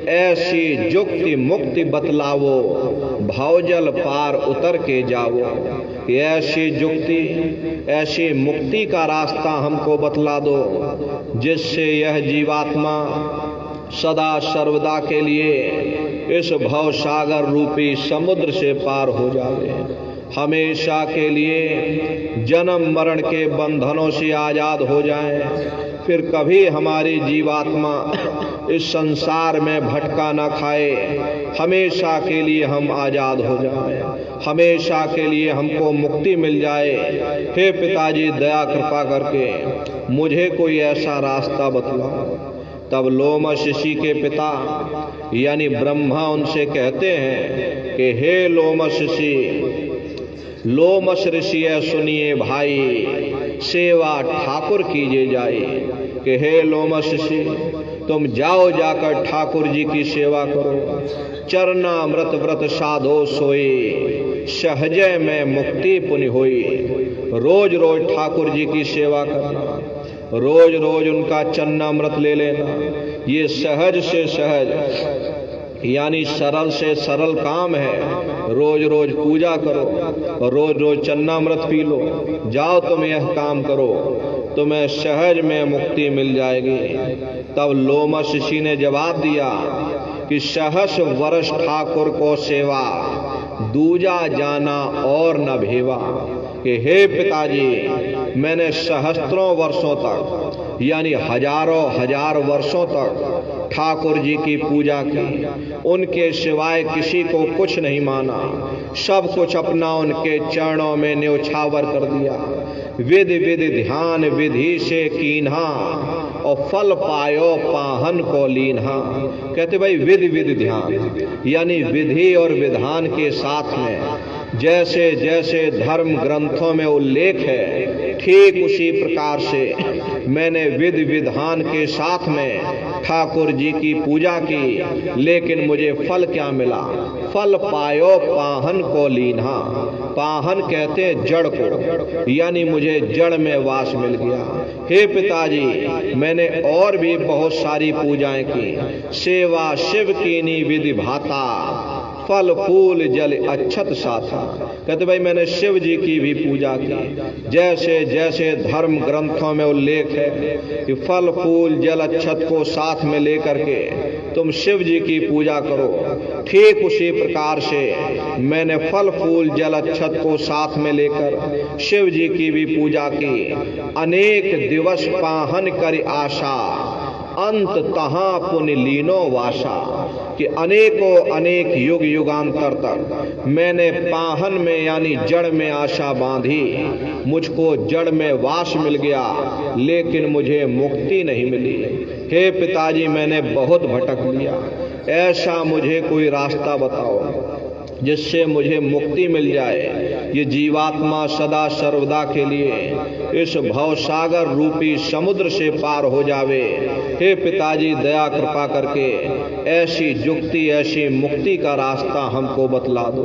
ऐसी जुक्ति मुक्ति बतलावो, भवजल पार उतर के जावो। ऐसी जुक्ति, ऐसी मुक्ति का रास्ता हमको बतला दो, जिससे यह जीवात्मा सदा सर्वदा के लिए इस भव सागर रूपी समुद्र से पार हो जावे, हमेशा के लिए जन्म मरण के बंधनों से आजाद हो जाए, फिर कभी हमारी जीवात्मा इस संसार में भटका न खाए, हमेशा के लिए हम आजाद हो जाएं, हमेशा के लिए हमको मुक्ति मिल जाए। हे पिताजी, दया कृपा करके मुझे कोई ऐसा रास्ता बतलाओ। तब लोमश ऋषि के पिता यानी ब्रह्मा उनसे कहते हैं कि हे लोमश ऋषि, लोमश ऋषि सुनिए भाई, सेवा ठाकुर कीजिए जाए। कि हे लोमश ऋषि, तुम जाओ जाकर ठाकुर जी की सेवा करो, चरणामृत व्रत साधो सोए, सहजय में मुक्ति पुण्य होई। रोज रोज ठाकुर जी की सेवा करना, रोज रोज उनका चरणामृत ले लेना, ये सहज से सहज यानी सरल से सरल काम है। रोज रोज पूजा करो और रोज रोज चरणामृत पी लो, जाओ तुम यह काम करो, तुम्हें सहज में मुक्ति मिल जाएगी। तब लोमश ऋषि ने जवाब दिया कि सहस वर्ष ठाकुर को सेवा, दूजा जाना और न भेवा। कि हे पिताजी, मैंने सहस्त्रों वर्षों तक यानी हजारों हजार वर्षों तक ठाकुर जी की पूजा की, उनके सिवाय किसी को कुछ नहीं माना, सब कुछ अपना उनके चरणों में न्योछावर कर दिया। विध विधि ध्यान विधि से कीन्हा, और फल पायो पाहन को लीन्हा। कहते भाई विधि विधि ध्यान यानी विधि और विधान के साथ में जैसे जैसे धर्म ग्रंथों में उल्लेख है, ठीक उसी प्रकार से मैंने विधि विधान के साथ में ठाकुर जी की पूजा की, लेकिन मुझे फल क्या मिला? फल पायो पाहन को लीन्हा। पाहन कहते हैं जड़ को, यानी मुझे जड़ में वास मिल गया। हे पिताजी, मैंने और भी बहुत सारी पूजाएं की, सेवा शिव कीनी विधि भाता, फल फूल जल अच्छत साथा। कहते भाई मैंने शिव जी की भी पूजा की, जैसे जैसे धर्म ग्रंथों में उल्लेख है कि फल फूल जल अच्छत को साथ में लेकर के तुम शिव जी की पूजा करो, ठीक उसी प्रकार से मैंने फल फूल जल अच्छत को साथ में लेकर शिव जी की भी पूजा की। अनेक दिवस पाहन कर आशा, अंत तहां पुण्य लीनो वासा। कि अनेकों अनेक युग युगांतर तक मैंने पाहन में यानी जड़ में आशा बांधी, मुझको जड़ में वास मिल गया, लेकिन मुझे मुक्ति नहीं मिली। हे पिताजी, मैंने बहुत भटक लिया, ऐसा मुझे कोई रास्ता बताओ जिससे मुझे मुक्ति मिल जाए, ये जीवात्मा सदा सर्वदा के लिए इस भवसागर रूपी समुद्र से पार हो जावे। हे पिताजी, दया कृपा करके ऐसी जुक्ति ऐसी मुक्ति का रास्ता हमको बतला दो।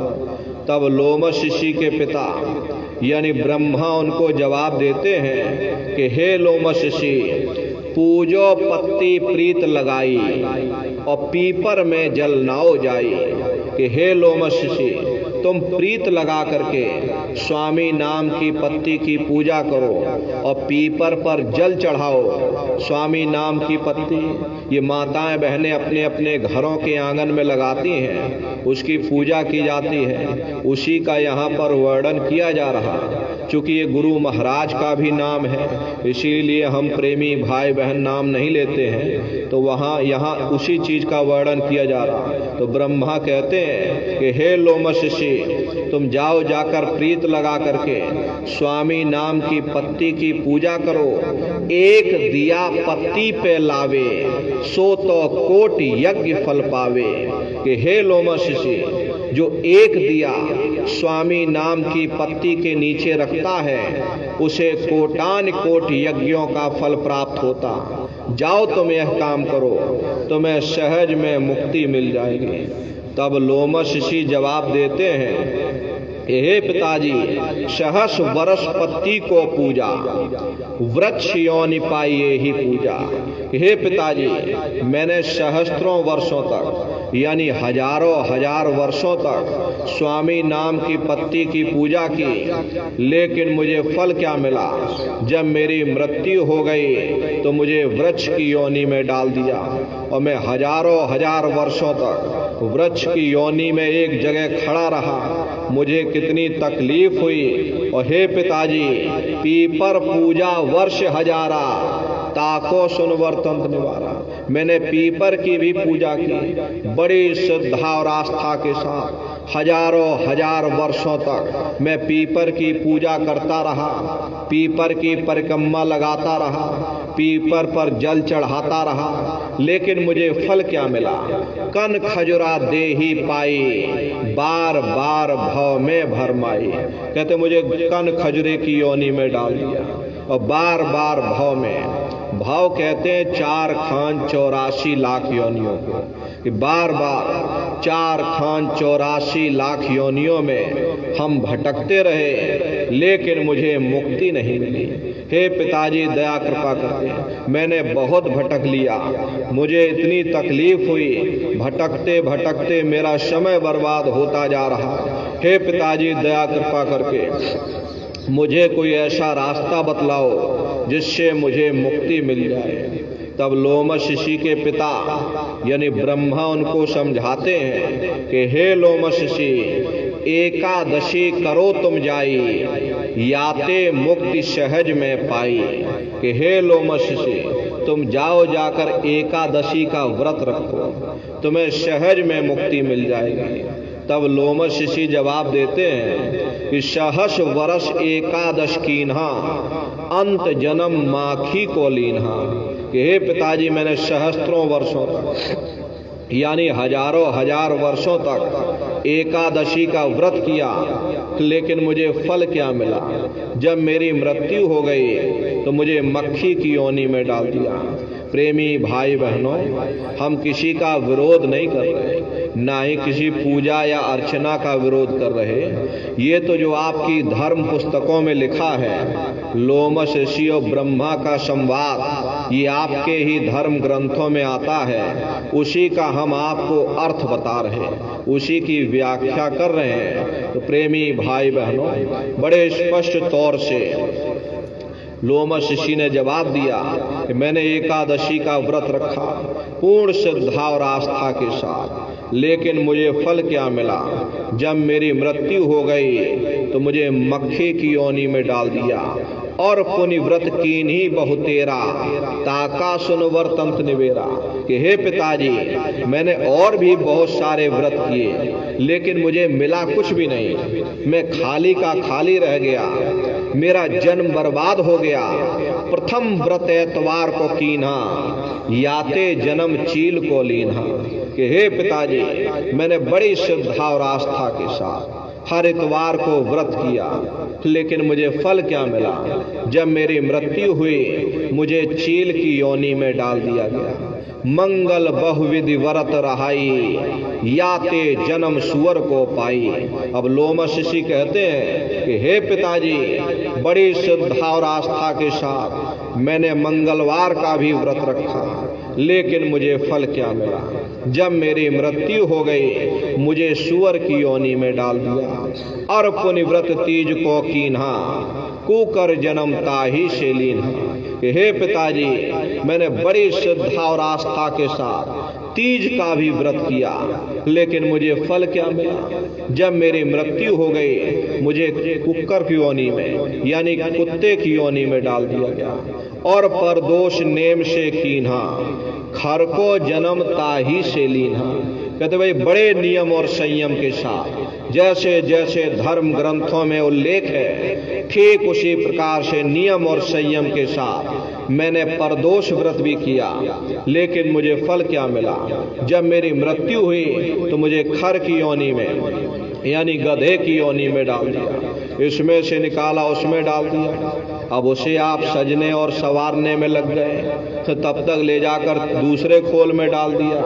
तब लोमश ऋषि के पिता यानी ब्रह्मा उनको जवाब देते हैं कि हे लोमश ऋषि, पूजो पत्ती प्रीत लगाई, और पीपर में जल नाओ जाई। कि हे लोमश ऋषि, तुम प्रीत लगा करके स्वामी नाम की पत्ती की पूजा करो और पीपर पर जल चढ़ाओ। स्वामी नाम की पत्ती ये माताएं बहनें अपने अपने घरों के आंगन में लगाती हैं, उसकी पूजा की जाती है, उसी का यहाँ पर वर्णन किया जा रहा है। चूँकि ये गुरु महाराज का भी नाम है, इसीलिए हम प्रेमी भाई बहन नाम नहीं लेते हैं, तो वहाँ यहाँ उसी चीज़ का वर्णन किया जा रहा है। तो ब्रह्मा कहते हैं कि हे लोमश ऋषि, तुम जाओ जाकर प्रीत लगा करके स्वामी नाम की पत्ती की पूजा करो। एक दिया पत्ती पे लावे, सो तो कोटि यज्ञ फल पावे। कि हे लोमश ऋषि, जो एक दिया स्वामी नाम की पत्ती के नीचे रखता है उसे कोटान कोट यज्ञों का फल प्राप्त होता। जाओ तुम यह काम करो, तुम्हें सहज में मुक्ति मिल जाएगी। तब लोमश ऋषि जवाब देते हैं, हे पिताजी, सहस वर्ष पत्ती को पूजा, वृक्ष योनि पाइए ही पूजा। हे पिताजी, मैंने सहस्त्रों वर्षों तक यानी हजारों हजार वर्षों तक स्वामी नाम की पत्ती की पूजा की, लेकिन मुझे फल क्या मिला? जब मेरी मृत्यु हो गई तो मुझे वृक्ष की योनि में डाल दिया और मैं हजारों हजार वर्षों तक वृक्ष की योनि में एक जगह खड़ा रहा। मुझे कितनी तकलीफ हुई। और हे पिताजी, पीपर पूजा वर्ष हजारा, ताको सुनवर तंत्र निवारा। मैंने पीपर की भी पूजा की बड़ी श्रद्धा और आस्था के साथ। हजारों हजार वर्षों तक मैं पीपर की पूजा करता रहा, पीपर की परिक्रमा लगाता रहा, पीपर पर जल चढ़ाता रहा, लेकिन मुझे फल क्या मिला? कन खजुरा दे ही पाई, बार बार भव में भरमाई। कहते मुझे कन खजुरे की योनि में डाल दिया और बार बार भव में, भाव कहते हैं 4 खान 84 लाख योनियों को, कि बार बार 4 खान 84 लाख योनियों में हम भटकते रहे, लेकिन मुझे मुक्ति नहीं मिली। हे पिताजी, दया कृपा करके, मैंने बहुत भटक लिया, मुझे इतनी तकलीफ हुई, भटकते भटकते मेरा समय बर्बाद होता जा रहा। हे पिताजी, दया कृपा करके मुझे कोई ऐसा रास्ता बतलाओ जिससे मुझे मुक्ति मिल जाए। तब लोमश ऋषि के पिता यानी ब्रह्मा उनको समझाते हैं कि हे लोमश ऋषि, एकादशी करो तुम जाई, याते मुक्ति सहज में पाई। कि हे लोमश ऋषि, तुम जाओ जाकर एकादशी का व्रत रखो, तुम्हें सहज में मुक्ति मिल जाएगी। तब लोमश ऋषि जवाब देते हैं कि सहस वर्ष एकादश कीन्हा, अंत जन्म माखी को लीन्हा। कि हे पिताजी, मैंने सहस्त्रों वर्षों तक यानी हजारों हजार वर्षों तक एकादशी का व्रत किया, लेकिन मुझे फल क्या मिला? जब मेरी मृत्यु हो गई तो मुझे मक्खी की योनि में डाल दिया। प्रेमी भाई बहनों, हम किसी का विरोध नहीं कर रहे, ना ही किसी पूजा या अर्चना का विरोध कर रहे। ये तो जो आपकी धर्म पुस्तकों में लिखा है, लोमश ऋषि और ब्रह्मा का संवाद, ये आपके ही धर्म ग्रंथों में आता है, उसी का हम आपको अर्थ बता रहे हैं, उसी की व्याख्या कर रहे हैं। तो प्रेमी भाई बहनों, बड़े स्पष्ट तौर से लोमश ऋषि ने जवाब दिया कि मैंने एकादशी का व्रत रखा पूर्ण श्रद्धा और आस्था के साथ, लेकिन मुझे फल क्या मिला? जब मेरी मृत्यु हो गई तो मुझे मक्खी की योनि में डाल दिया और पुनि व्रत कीन्ही बहुतेरा, ताका सुनवर तंत्र निवेरा। कि हे पिताजी, मैंने और भी बहुत सारे व्रत किए, लेकिन मुझे मिला कुछ भी नहीं। मैं खाली का खाली रह गया, मेरा जन्म बर्बाद हो गया। प्रथम व्रत एतवार को कीन्हा, याते जन्म चील को लीन्हा। कि हे पिताजी, मैंने बड़ी श्रद्धा और आस्था के साथ हर इतवार को व्रत किया, लेकिन मुझे फल क्या मिला? जब मेरी मृत्यु हुई मुझे चील की योनि में डाल दिया गया। मंगल बहुविधि व्रत रहाई, याते जन्म सुअर को पाई। अब लोमश ऋषि कहते हैं कि हे पिताजी, बड़ी श्रद्धा और आस्था के साथ मैंने मंगलवार का भी व्रत रखा, लेकिन मुझे फल क्या मिला? जब मेरी मृत्यु हो गई मुझे सुअर की योनि में डाल दिया और पुनि व्रत तीज को कीन्हा, कुकर जन्म ताही से लीन्हा। कि हे पिताजी, मैंने बड़ी श्रद्धा और आस्था के साथ तीज का भी व्रत किया, लेकिन मुझे फल क्या मिला? जब मेरी मृत्यु हो गई मुझे कुकर की योनि में यानी कुत्ते की योनि में डाल दिया गया और परदोष नेम से कीन्हा, खर को जन्म ताही से लीन्हा। कहते भाई बड़े नियम और संयम के साथ, जैसे जैसे धर्म ग्रंथों में उल्लेख है ठीक उसी प्रकार से नियम और संयम के साथ मैंने प्रदोष व्रत भी किया, लेकिन मुझे फल क्या मिला? जब मेरी मृत्यु हुई तो मुझे खर की योनि में यानी गधे की योनि में डाल दिया, इसमें से निकाला उसमें डाल दिया। अब उसे आप सजने और संवारने में लग गए, तो तब तक ले जाकर दूसरे खोल में डाल दिया,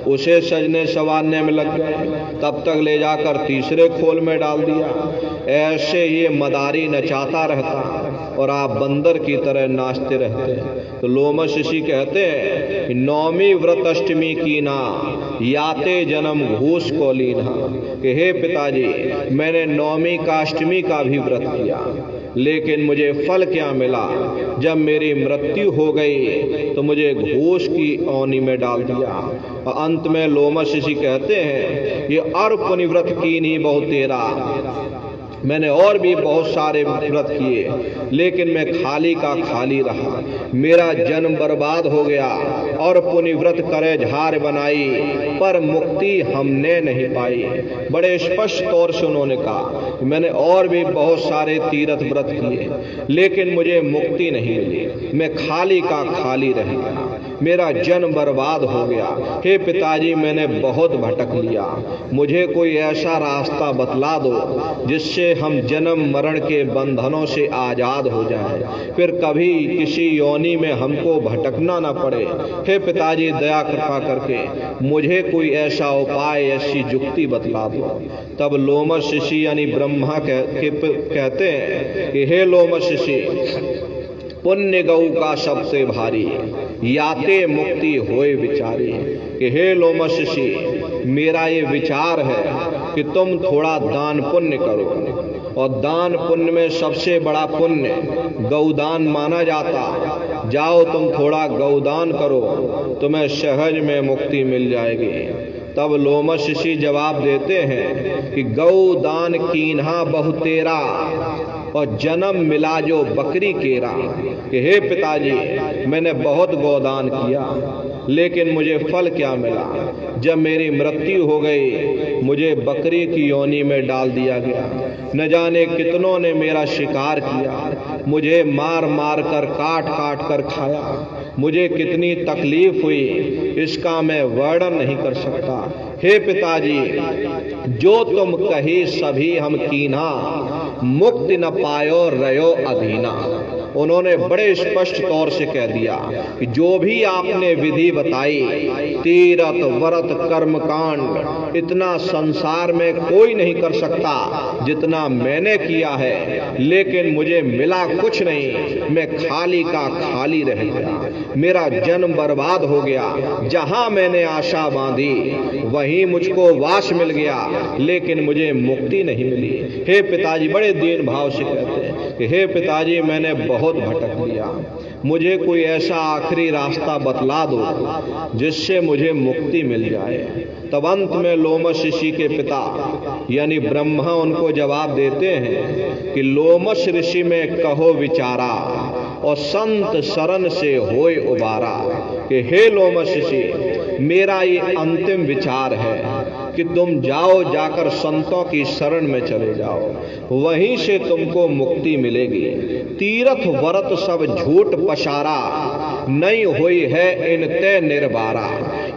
उसे सजने संवारने में लग गए, तब तक ले जाकर तीसरे खोल में डाल दिया। ऐसे ये मदारी नचाता रहता और आप बंदर की तरह नाचते रहते। तो लोमश ऋषि कहते हैं, नौमी व्रत अष्टमी की ना याते जन्म घूस को लीना, कि हे पिताजी मैंने नौमी का अष्टमी का भी व्रत किया, लेकिन मुझे फल क्या मिला? जब मेरी मृत्यु हो गई तो मुझे घूस की योनि में डाल दिया। और अंत में लोमश ऋषि कहते हैं, ये अर्प निव्रत की नहीं बहुत तेरा, मैंने और भी बहुत सारे व्रत किए, लेकिन मैं खाली का खाली रहा, मेरा जन्म बर्बाद हो गया। और पुनिव्रत करे झार बनाई, पर मुक्ति हमने नहीं पाई। बड़े स्पष्ट तौर से उन्होंने कहा, मैंने और भी बहुत सारे तीर्थ व्रत किए, लेकिन मुझे मुक्ति नहीं मिली, मैं खाली का खाली रह गया, मेरा जन्म बर्बाद हो गया। हे पिताजी मैंने बहुत भटक लिया, मुझे कोई ऐसा रास्ता बतला दो जिससे हम जन्म मरण के बंधनों से आजाद हो जाएं, फिर कभी किसी योनि में हमको भटकना ना पड़े। हे पिताजी दया कृपा करके मुझे कोई ऐसा उपाय ऐसी युक्ति बतला दो। तब लोमश ऋषि यानी ब्रह्मा कहते हैं कि हे लोमश ऋषि, पुण्य गौ का सबसे भारी, याते मुक्ति होए विचारी। कि हे लोमश ऋषि, मेरा ये विचार है कि तुम थोड़ा दान पुण्य करो, और दान पुण्य में सबसे बड़ा पुण्य गौदान माना जाता। जाओ तुम थोड़ा गौदान करो, तुम्हें सहज में मुक्ति मिल जाएगी। तब लोमश ऋषि जवाब देते हैं कि गौदान कीन्हा बहुतेरा, और जन्म मिला जो बकरी केरा। कि हे पिताजी मैंने बहुत गौदान किया, लेकिन मुझे फल क्या मिला? जब मेरी मृत्यु हो गई मुझे बकरी की योनि में डाल दिया गया, न जाने कितनों ने मेरा शिकार किया, मुझे मार मार कर काट काट कर खाया, मुझे कितनी तकलीफ हुई इसका मैं वर्णन नहीं कर सकता। हे पिताजी जो तुम कही सभी हम कीन्हा, मुक्ति न पायो रयो अधीना। उन्होंने बड़े स्पष्ट तौर से कह दिया कि जो भी आपने विधि बताई, तीरथ व्रत कर्म कांड, इतना संसार में कोई नहीं कर सकता जितना मैंने किया है, लेकिन मुझे मिला कुछ नहीं, मैं खाली का खाली रह गया, मेरा जन्म बर्बाद हो गया। जहां मैंने आशा बांधी वहीं मुझको वास मिल गया, लेकिन मुझे मुक्ति नहीं मिली। हे पिताजी बड़े दीन भाव से कहते हैं कि हे पिताजी मैंने बहुत भटक लिया, मुझे कोई ऐसा आखिरी रास्ता बतला दो जिससे मुझे मुक्ति मिल जाए। तब अंत में लोमश ऋषि के पिता यानी ब्रह्मा उनको जवाब देते हैं कि लोमश ऋषि में कहो विचारा, और संत शरण से होय उबारा। कि हे लोमश ऋषि मेरा ये अंतिम विचार है कि तुम जाओ, जाकर संतों की शरण में चले जाओ, वहीं से तुमको मुक्ति मिलेगी। तीर्थ व्रत सब झूठ पसारा, नहीं हुई है इनते निर्बारा।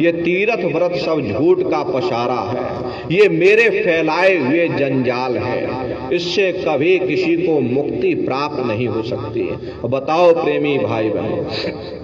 ये तीर्थ व्रत सब झूठ का पसारा है, ये मेरे फैलाए हुए जंजाल है, इससे कभी किसी को मुक्ति प्राप्त नहीं हो सकती। बताओ प्रेमी भाई बहन,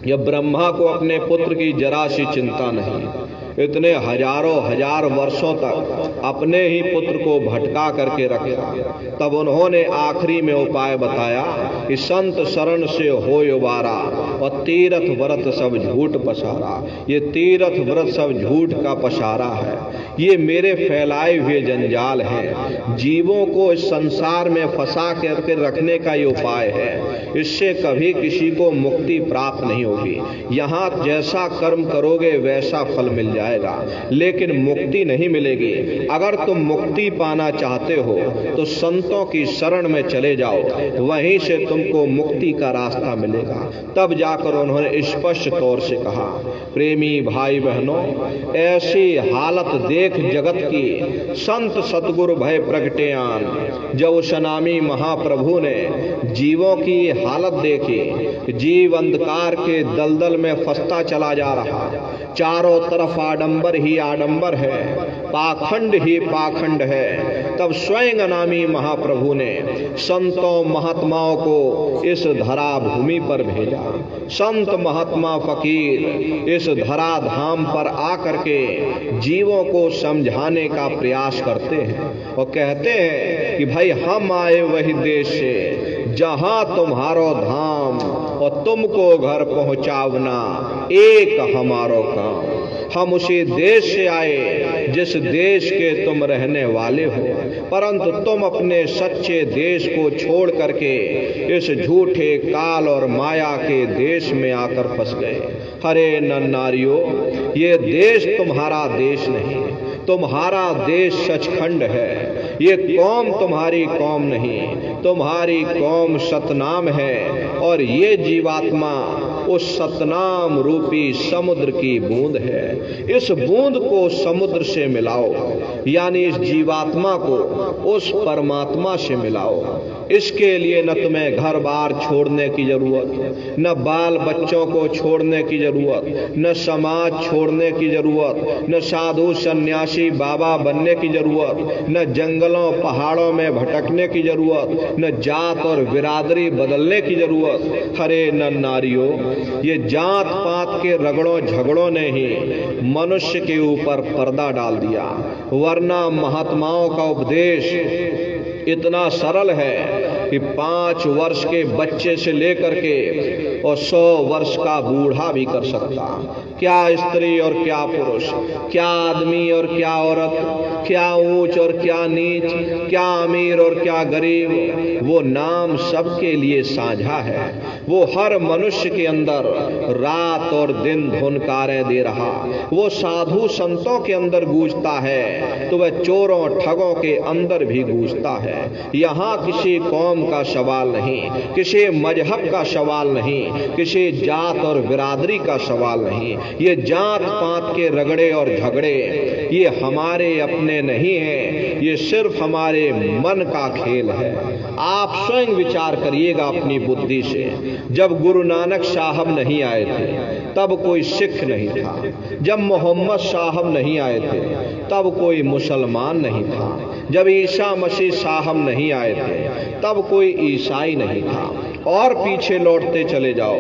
यह ब्रह्मा को अपने पुत्र की जरा सी चिंता नहीं, इतने हजारों हजार वर्षों तक अपने ही पुत्र को भटका करके रखा। तब उन्होंने आखिरी में उपाय बताया कि संत शरण से होय उबारा, और तीर्थ व्रत सब झूठ पसारा। ये तीर्थ व्रत सब झूठ का पसारा है, ये मेरे फैलाए हुए जंजाल हैं, जीवों को इस संसार में फंसा करके रखने का ये उपाय है, इससे कभी किसी को मुक्ति प्राप्त नहीं होगी। यहाँ जैसा कर्म करोगे वैसा फल मिल जाएगा। जाएगा, लेकिन मुक्ति नहीं मिलेगी। अगर तुम मुक्ति पाना चाहते हो तो संतों की शरण में चले जाओ, वहीं से तुमको मुक्ति का रास्ता मिलेगा। तब जाकर उन्होंने स्पष्ट तौर से कहा, प्रेमी भाई बहनों, ऐसी हालत देख जगत की संत सतगुरु भय प्रगटेयान। जब उस अनामी महाप्रभु ने जीवों की हालत देखी, जीव अंधकार के दलदल में फंसता चला जा रहा, चारों तरफ आडंबर ही आडंबर है, पाखंड ही पाखंड है, तब स्वयं अनामी महाप्रभु ने संतों महात्माओं को इस धरा भूमि पर भेजा। संत महात्मा फकीर इस धरा धाम पर आकर के जीवों को समझाने का प्रयास करते हैं और कहते हैं कि भाई हम आए वही देश से जहां तुम्हारो धाम और तुमको घर पहुंचावना एक हमारो काम। हम उसी देश से आए जिस देश के तुम रहने वाले हो, परंतु तुम अपने सच्चे देश को छोड़ करके इस झूठे काल और माया के देश में आकर फंस गए। हरे नर नारियों, ये देश तुम्हारा देश नहीं, तुम्हारा देश सचखंड है। ये कौम तुम्हारी कौम नहीं, तुम्हारी कौम सतनाम है, और ये जीवात्मा उस सतनाम रूपी समुद्र की बूंद है। इस बूंद को समुद्र से मिलाओ, यानी इस जीवात्मा को उस परमात्मा से मिलाओ। इसके लिए न तुम्हें घर बार छोड़ने की जरूरत, न बाल बच्चों को छोड़ने की जरूरत, न समाज छोड़ने की जरूरत, न साधु सन्यासी बाबा बनने की जरूरत, न जंगलों पहाड़ों में भटकने की जरूरत, न जात और बिरादरी बदलने की जरूरत। हरे नर नारियों, ये जात पात के रगड़ों झगड़ों ने ही मनुष्य के ऊपर पर्दा डाल दिया, वरना महात्माओं का उपदेश इतना सरल है कि 5 वर्ष के बच्चे से लेकर के और 100 वर्ष का बूढ़ा भी कर सकता। क्या स्त्री और क्या पुरुष, क्या आदमी और क्या औरत, क्या ऊंच और क्या नीच, क्या अमीर और क्या गरीब, वो नाम सबके लिए साझा है। वो हर मनुष्य के अंदर रात और दिन धुनकारें दे रहा। वो साधु संतों के अंदर गूंजता है तो वह चोरों ठगों के अंदर भी गूंजता है। यहाँ किसी कौम का सवाल नहीं, किसी मजहब का सवाल नहीं, किसी जात और बिरादरी का सवाल नहीं। ये जात पात के रगड़े और झगड़े ये हमारे अपने नहीं हैं, ये सिर्फ हमारे मन का खेल है। आप स्वयं विचार करिएगा अपनी बुद्धि से। जब गुरु नानक साहब नहीं आए थे तब कोई सिख नहीं था, जब मोहम्मद साहब नहीं आए थे तब कोई मुसलमान नहीं था, जब ईसा मसीह साहब नहीं आए थे तब कोई ईसाई नहीं था, और पीछे लौटते चले जाओ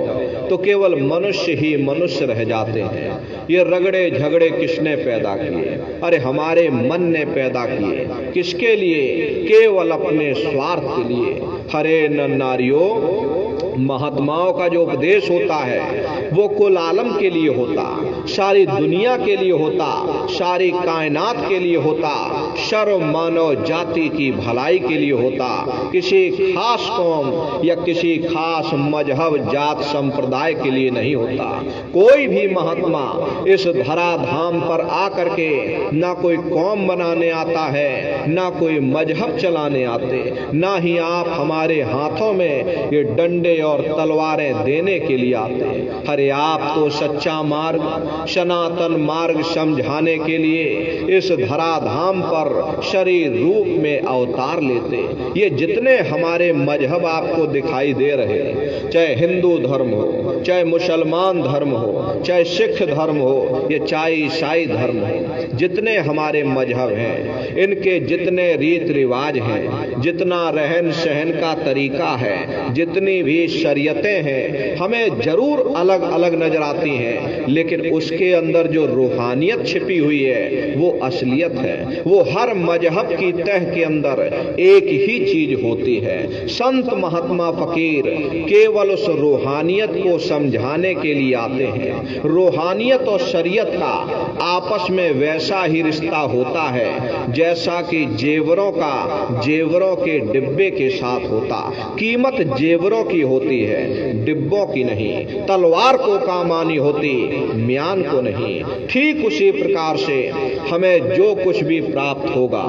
तो केवल मनुष्य ही मनुष्य रह जाते हैं। ये रगड़े झगड़े किसने पैदा किए? अरे हमारे मन ने पैदा किए। किसके लिए? केवल अपने स्वार्थ के लिए। हरे नर नारियों, महात्माओं का जो उपदेश होता है वो कुल आलम के लिए होता, सारी दुनिया के लिए होता, सारी कायनात के लिए होता, सर्व मानव जाति की भलाई के लिए होता, किसी खास कौम या किसी खास मजहब जात संप्रदाय के लिए नहीं होता। कोई भी महात्मा इस धरा धाम पर आकर के ना कोई कौम बनाने आता है, ना कोई मजहब चलाने आते, ना ही आप हमारे हाथों में ये डंडे और तलवारें देने के लिए आते। अरे आप तो सच्चा मार्ग, सनातन मार्ग समझाने के लिए इस धराधाम पर शरीर रूप में अवतार लेते। ये जितने हमारे मजहब आपको दिखाई दे रहे, चाहे हिंदू धर्म हो, चाहे मुसलमान धर्म हो, चाहे सिख धर्म हो, या चाहे ईसाई धर्म हो, जितने हमारे मजहब हैं, इनके जितने रीत रिवाज हैं, जितना रहन सहन का तरीका है, जितनी भी शरीयतें हैं, हमें जरूर अलग अलग नजर आती हैं, लेकिन उसके अंदर जो रूहानियत छिपी हुई है वो असलियत है। वो हर मजहब की तह के अंदर एक ही चीज होती है। संत महात्मा फकीर केवल उस रूहानियत को समझाने के लिए आते हैं। रूहानियत और शरीयत का आपस में वैसा ही रिश्ता होता है जैसा कि जेवरों का जेवरों के डिब्बे के साथ होता। कीमत जेवरों की होती होती है, डिब्बों की नहीं। तलवार को काम आनी होती, म्यान को नहीं। ठीक उसी प्रकार से हमें जो कुछ भी प्राप्त होगा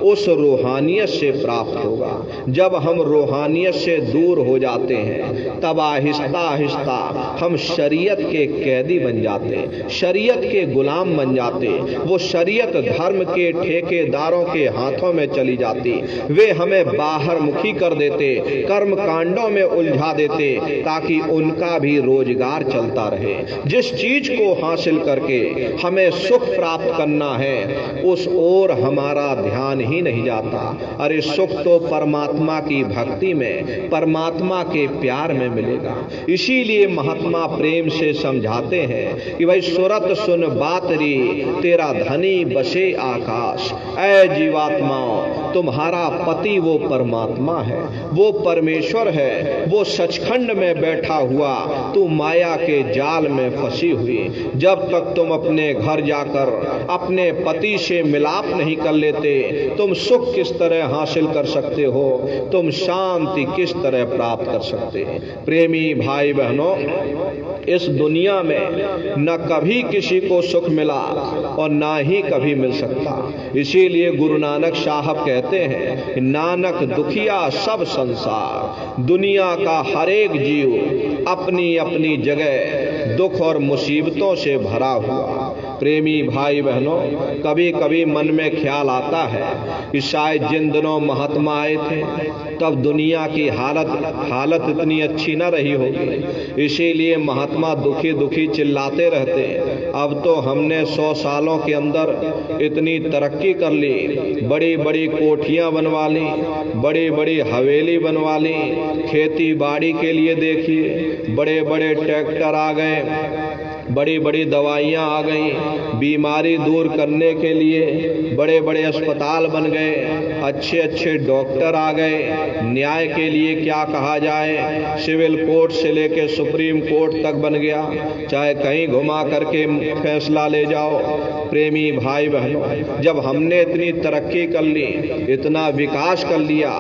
उस रूहानियत से प्राप्त होगा। जब हम रूहानियत से दूर हो जाते हैं तब आहिस्ता आहिस्ता हम शरीयत के कैदी बन जाते, शरीयत के गुलाम बन जाते। वो शरीयत धर्म के ठेकेदारों के हाथों में चली जाती। वे हमें बाहर मुखी कर देते, कर्म कांडों में उलझा देते ताकि उनका भी रोजगार चलता रहे। जिस चीज को हासिल करके हमें सुख प्राप्त करना है उस ओर हमारा ध्यान ही नहीं जाता। अरे सुख तो परमात्मा की भक्ति में, परमात्मा के प्यार में मिलेगा। इसीलिए महात्मा प्रेम से समझाते हैं कि भाई सुरत सुन बात री, तेरा धनी बसे आकाश। ऐ जीवात्माओं, तुम्हारा पति वो परमात्मा है, वो परमेश्वर है, वो सचखंड में बैठा हुआ, तू माया के जाल में फंसी हुई। जब तक तुम अपने घर जाकर अपने पति से मिलाप नहीं कर लेते, तुम सुख किस तरह हासिल कर सकते हो, तुम शांति किस तरह प्राप्त कर सकते। प्रेमी भाई बहनों, इस दुनिया में न कभी किसी को सुख मिला और ना ही कभी मिल सकता। इसीलिए गुरु नानक साहब कहते हैं, नानक दुखिया सब संसार। दुनिया का हर एक जीव अपनी अपनी जगह दुख और मुसीबतों से भरा हुआ। प्रेमी भाई बहनों, कभी कभी मन में ख्याल आता है कि शायद जिन दिनों महात्मा आए थे तब दुनिया की हालत इतनी अच्छी न रही होगी, इसीलिए महात्मा दुखी दुखी चिल्लाते रहते। अब तो हमने 100 सालों के अंदर इतनी तरक्की कर ली, बड़ी बड़ी कोठियां बनवा ली, बड़ी बड़ी हवेली बनवा ली, खेती बाड़ी के लिए देखिए बड़े बड़े ट्रैक्टर आ गए, बड़ी बड़ी दवाइयाँ आ गई, बीमारी दूर करने के लिए बड़े बड़े अस्पताल बन गए, अच्छे अच्छे डॉक्टर आ गए। न्याय के लिए क्या कहा जाए, सिविल कोर्ट से लेके सुप्रीम कोर्ट तक बन गया, चाहे कहीं घुमा करके फैसला ले जाओ। प्रेमी भाई बहनों, जब हमने इतनी तरक्की कर ली, इतना विकास कर लिया,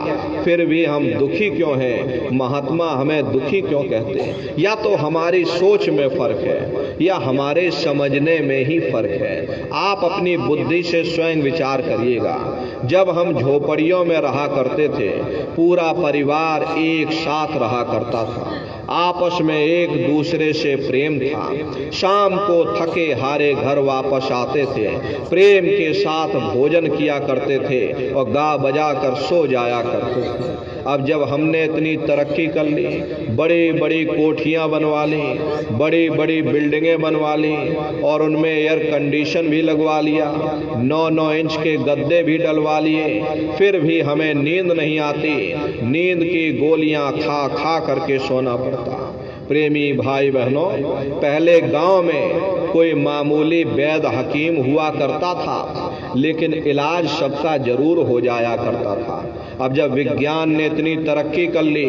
फिर भी हम दुखी क्यों हैं? महात्मा हमें दुखी क्यों कहते हैं? या तो हमारी सोच में फर्क है या हमारे समझने में ही फर्क है। आप अपनी बुद्धि से स्वयं विचार करिएगा। जब हम झोपड़ियों में रहा करते थे, पूरा परिवार एक साथ रहा करता था, आपस में एक दूसरे से प्रेम था। शाम को थके हारे घर वापस आते थे, प्रेम के साथ भोजन किया करते थे और गा बजा कर सो जाया करते थे। अब जब हमने इतनी तरक्की कर ली, बड़ी बड़ी कोठियां बनवा ली, बड़ी बड़ी बिल्डिंगें बनवा ली और उनमें एयर कंडीशन भी लगवा लिया, 9-9 इंच के गद्दे भी डलवा लिए, फिर भी हमें नींद नहीं आती। नींद की गोलियां खा खा करके सोना पड़ता। प्रेमी भाई बहनों, पहले गांव में कोई मामूली वैद्य हकीम हुआ करता था, लेकिन इलाज सबका जरूर हो जाया करता था। अब जब विज्ञान ने इतनी तरक्की कर ली,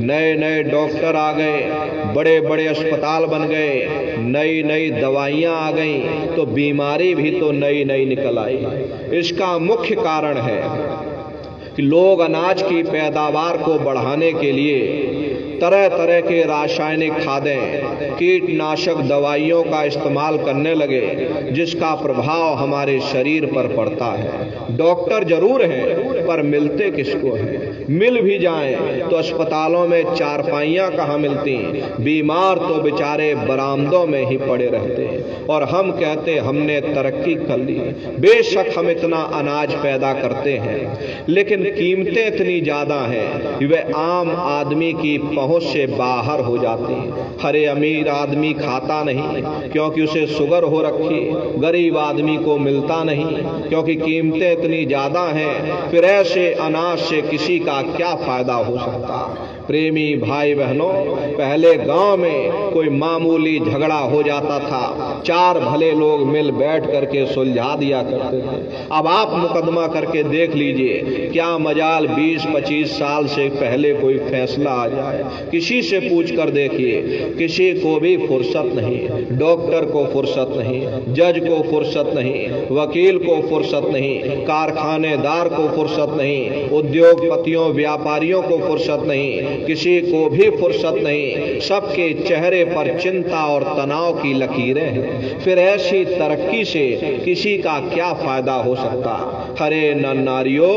नए नए डॉक्टर आ गए, बड़े बड़े अस्पताल बन गए, नई नई दवाइयाँ आ गई, तो बीमारी भी तो नई नई निकल आई। इसका मुख्य कारण है कि लोग अनाज की पैदावार को बढ़ाने के लिए तरह तरह के रासायनिक खादें, कीटनाशक दवाइयों का इस्तेमाल करने लगे, जिसका प्रभाव हमारे शरीर पर पड़ता है। डॉक्टर जरूर हैं पर मिलते किसको हैं? मिल भी जाएं तो अस्पतालों में चारपाइयाँ कहाँ मिलती, बीमार तो बेचारे बरामदों में ही पड़े रहते। और हम कहते हमने तरक्की कर ली। बेशक हम इतना अनाज पैदा करते हैं, लेकिन कीमतें इतनी ज़्यादा हैं कि वह आम आदमी की पहुंच से बाहर हो जाती। हरे अमीर आदमी खाता नहीं क्योंकि उसे शुगर हो रखी, गरीब आदमी को मिलता नहीं क्योंकि कीमतें इतनी ज़्यादा हैं। फिर ऐसे अनाज से किसी का क्या फायदा हो सकता? प्रेमी भाई बहनों, पहले गांव में कोई मामूली झगड़ा हो जाता था, 4 भले लोग मिल बैठ करके सुलझा दिया करते थे। अब आप मुकदमा करके देख लीजिए, क्या मजाल 20-25 साल से पहले कोई फैसला आ जाए। किसी से पूछ कर देखिए, किसी को भी फुर्सत नहीं, डॉक्टर को फुर्सत नहीं, जज को फुर्सत नहीं, वकील को फुर्सत नहीं, कारखानेदार को फुर्सत नहीं, उद्योगपतियों व्यापारियों को फुर्सत नहीं, किसी को भी फुर्सत नहीं, सबके चेहरे पर चिंता और तनाव की लकीरें हैं। फिर ऐसी तरक्की से किसी का क्या फायदा हो सकता? अरे नर नारियों,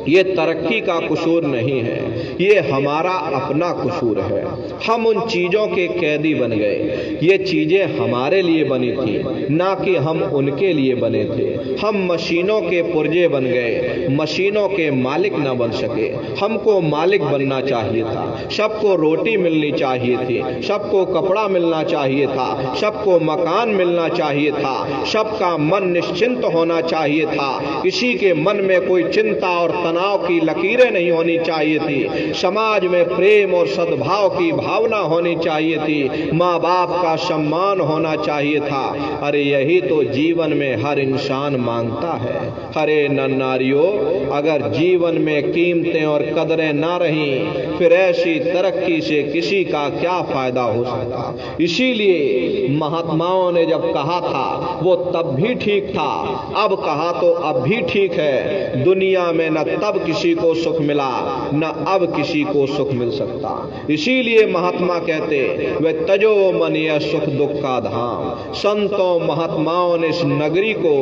ये तरक्की का कसूर नहीं है, ये हमारा अपना कसूर है। हम उन चीज़ों के कैदी बन गए। ये चीज़ें हमारे लिए बनी थी, ना कि हम उनके लिए बने थे। हम मशीनों के पुर्जे बन गए, मशीनों के मालिक ना बन सके। हमको मालिक बनना चाहिए था। सबको रोटी मिलनी चाहिए थी, सबको कपड़ा मिलना चाहिए था, सबको मकान मिलना चाहिए था, सबका मन निश्चिंत होना चाहिए था। किसी के मन में कोई चिंता और तनाव की लकीरें नहीं होनी चाहिए थी। समाज में प्रेम और सद्भाव की भावना होनी चाहिए थी। माँ बाप का सम्मान होना चाहिए था। अरे यही तो जीवन में हर इंसान मांगता है। अरे नर नारियों, अगर जीवन में कीमतें और कदरें ना रही, फिर ऐसी तरक्की से किसी का क्या फायदा हो सकता? इसीलिए महात्माओं ने जब कहा था वो तब भी ठीक था, अब कहा तो अब भी ठीक है। दुनिया में न तब किसी को सुख मिला, न अब किसी को सुख मिल सकता। इसीलिए महात्मा कहते वे तजो मन यह सुख दुख का धाम। संतों महात्माओं ने इस नगरी को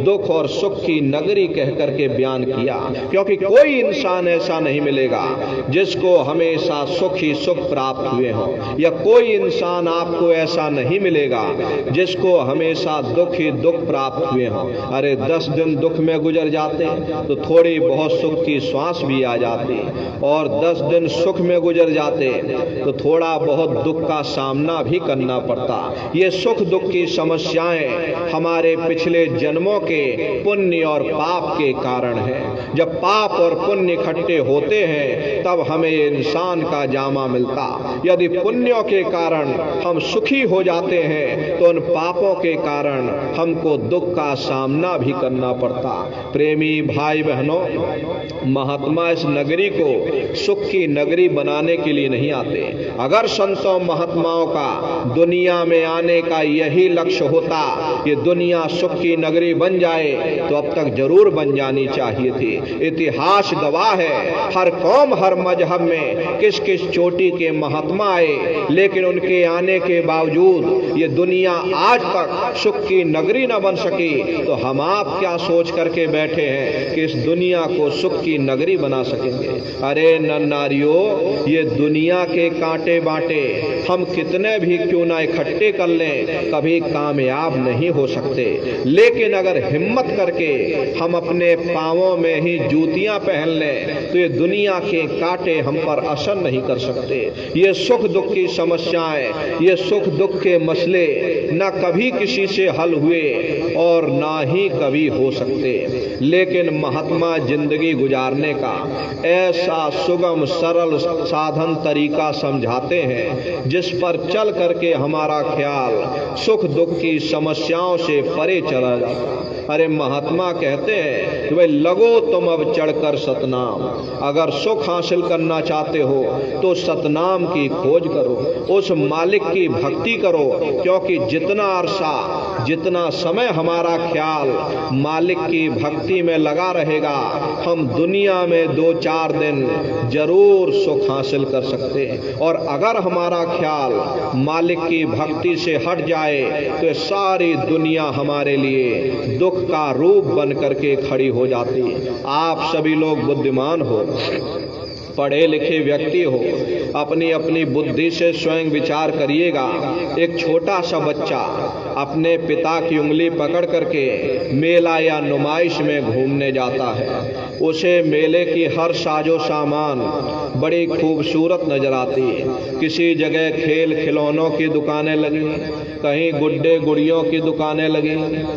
दुख और सुख की नगरी कह करके बयान किया, क्योंकि कोई इंसान ऐसा नहीं मिलेगा जिसको हमेशा सुख ही सुख प्राप्त हुए हो, या कोई इंसान आपको ऐसा नहीं मिलेगा जिसको हमेशा दुख ही दुख प्राप्त हुए हो। अरे 10 दिन दुख में गुजर जाते तो थोड़ी बहुत सुख की श्वास भी आ जाती, और 10 दिन सुख में गुजर जाते तो थोड़ा बहुत दुख का सामना भी करना पड़ता। ये सुख दुख की समस्याएं हमारे पिछले जन्मों के पुण्य और पाप के कारण है। जब पाप और पुण्य इकट्ठे होते हैं तब हमें इंसान का जामा मिलता। यदि पुण्यों के कारण हम सुखी हो जाते हैं तो उन पापों के कारण हमको दुख का सामना भी करना पड़ता। प्रेमी भाई बहनों, महात्मा इस नगरी को सुख की नगरी बनाने के लिए नहीं आते। अगर संतों महात्माओं का दुनिया में आने का यही लक्ष्य होता, ये दुनिया सुख की नगरी बन जाए, तो अब तक जरूर बन जानी चाहिए थी। इतिहास गवाह है, हर कौम हर मजहब में किस किस चोटी के महात्मा आए, लेकिन उनके आने के बावजूद ये दुनिया आज तक सुख की नगरी न बन सकी। तो हम आप क्या सोच करके बैठे हैं कि इस दुनिया को सुख की नगरी बना सकेंगे? अरे नर नारियों, ये दुनिया के कांटे बांटे हम कितने भी क्यों ना इकट्ठे कर लें, कभी कामयाब नहीं हो सकते। लेकिन अगर हिम्मत करके हम अपने पांवों में ही जूतियां पहन लें तो ये दुनिया के कांटे हम पर असर नहीं कर सकते। ये सुख दुख की समस्याएं, ये सुख दुख के मसले ना कभी किसी से हल हुए और ना ही कभी हो सकते। लेकिन महात्मा जिंदगी गुजारने का ऐसा सुगम सरल साधन तरीका समझाते हैं जिस पर चल करके हमारा ख्याल सुख दुख की समस्याओं से परे चला जाता। अरे महात्मा कहते हैं कि भाई लगो तुम अब चढ़कर सतनाम। अगर सुख हासिल करना चाहते हो तो सतनाम की खोज करो, उस मालिक की भक्ति करो, क्योंकि जितना अरसा जितना समय हमारा ख्याल मालिक की भक्ति में लगा रहेगा, हम दुनिया में 2-4 दिन जरूर सुख हासिल कर सकते हैं। और अगर हमारा ख्याल मालिक की भक्ति से हट जाए तो सारी दुनिया हमारे लिए दुख का रूप बन करके खड़ी हो जाती है। आप सभी लोग बुद्धिमान हो, पढ़े लिखे व्यक्ति हो, अपनी अपनी बुद्धि से स्वयं विचार करिएगा। एक छोटा सा बच्चा अपने पिता की उंगली पकड़ करके मेला या नुमाइश में घूमने जाता है। उसे मेले की हर साजो सामान बड़ी खूबसूरत नजर आती है। किसी जगह खेल खिलौनों की दुकानें लगी, कहीं गुड्डे गुड़ियों की दुकानें लगी,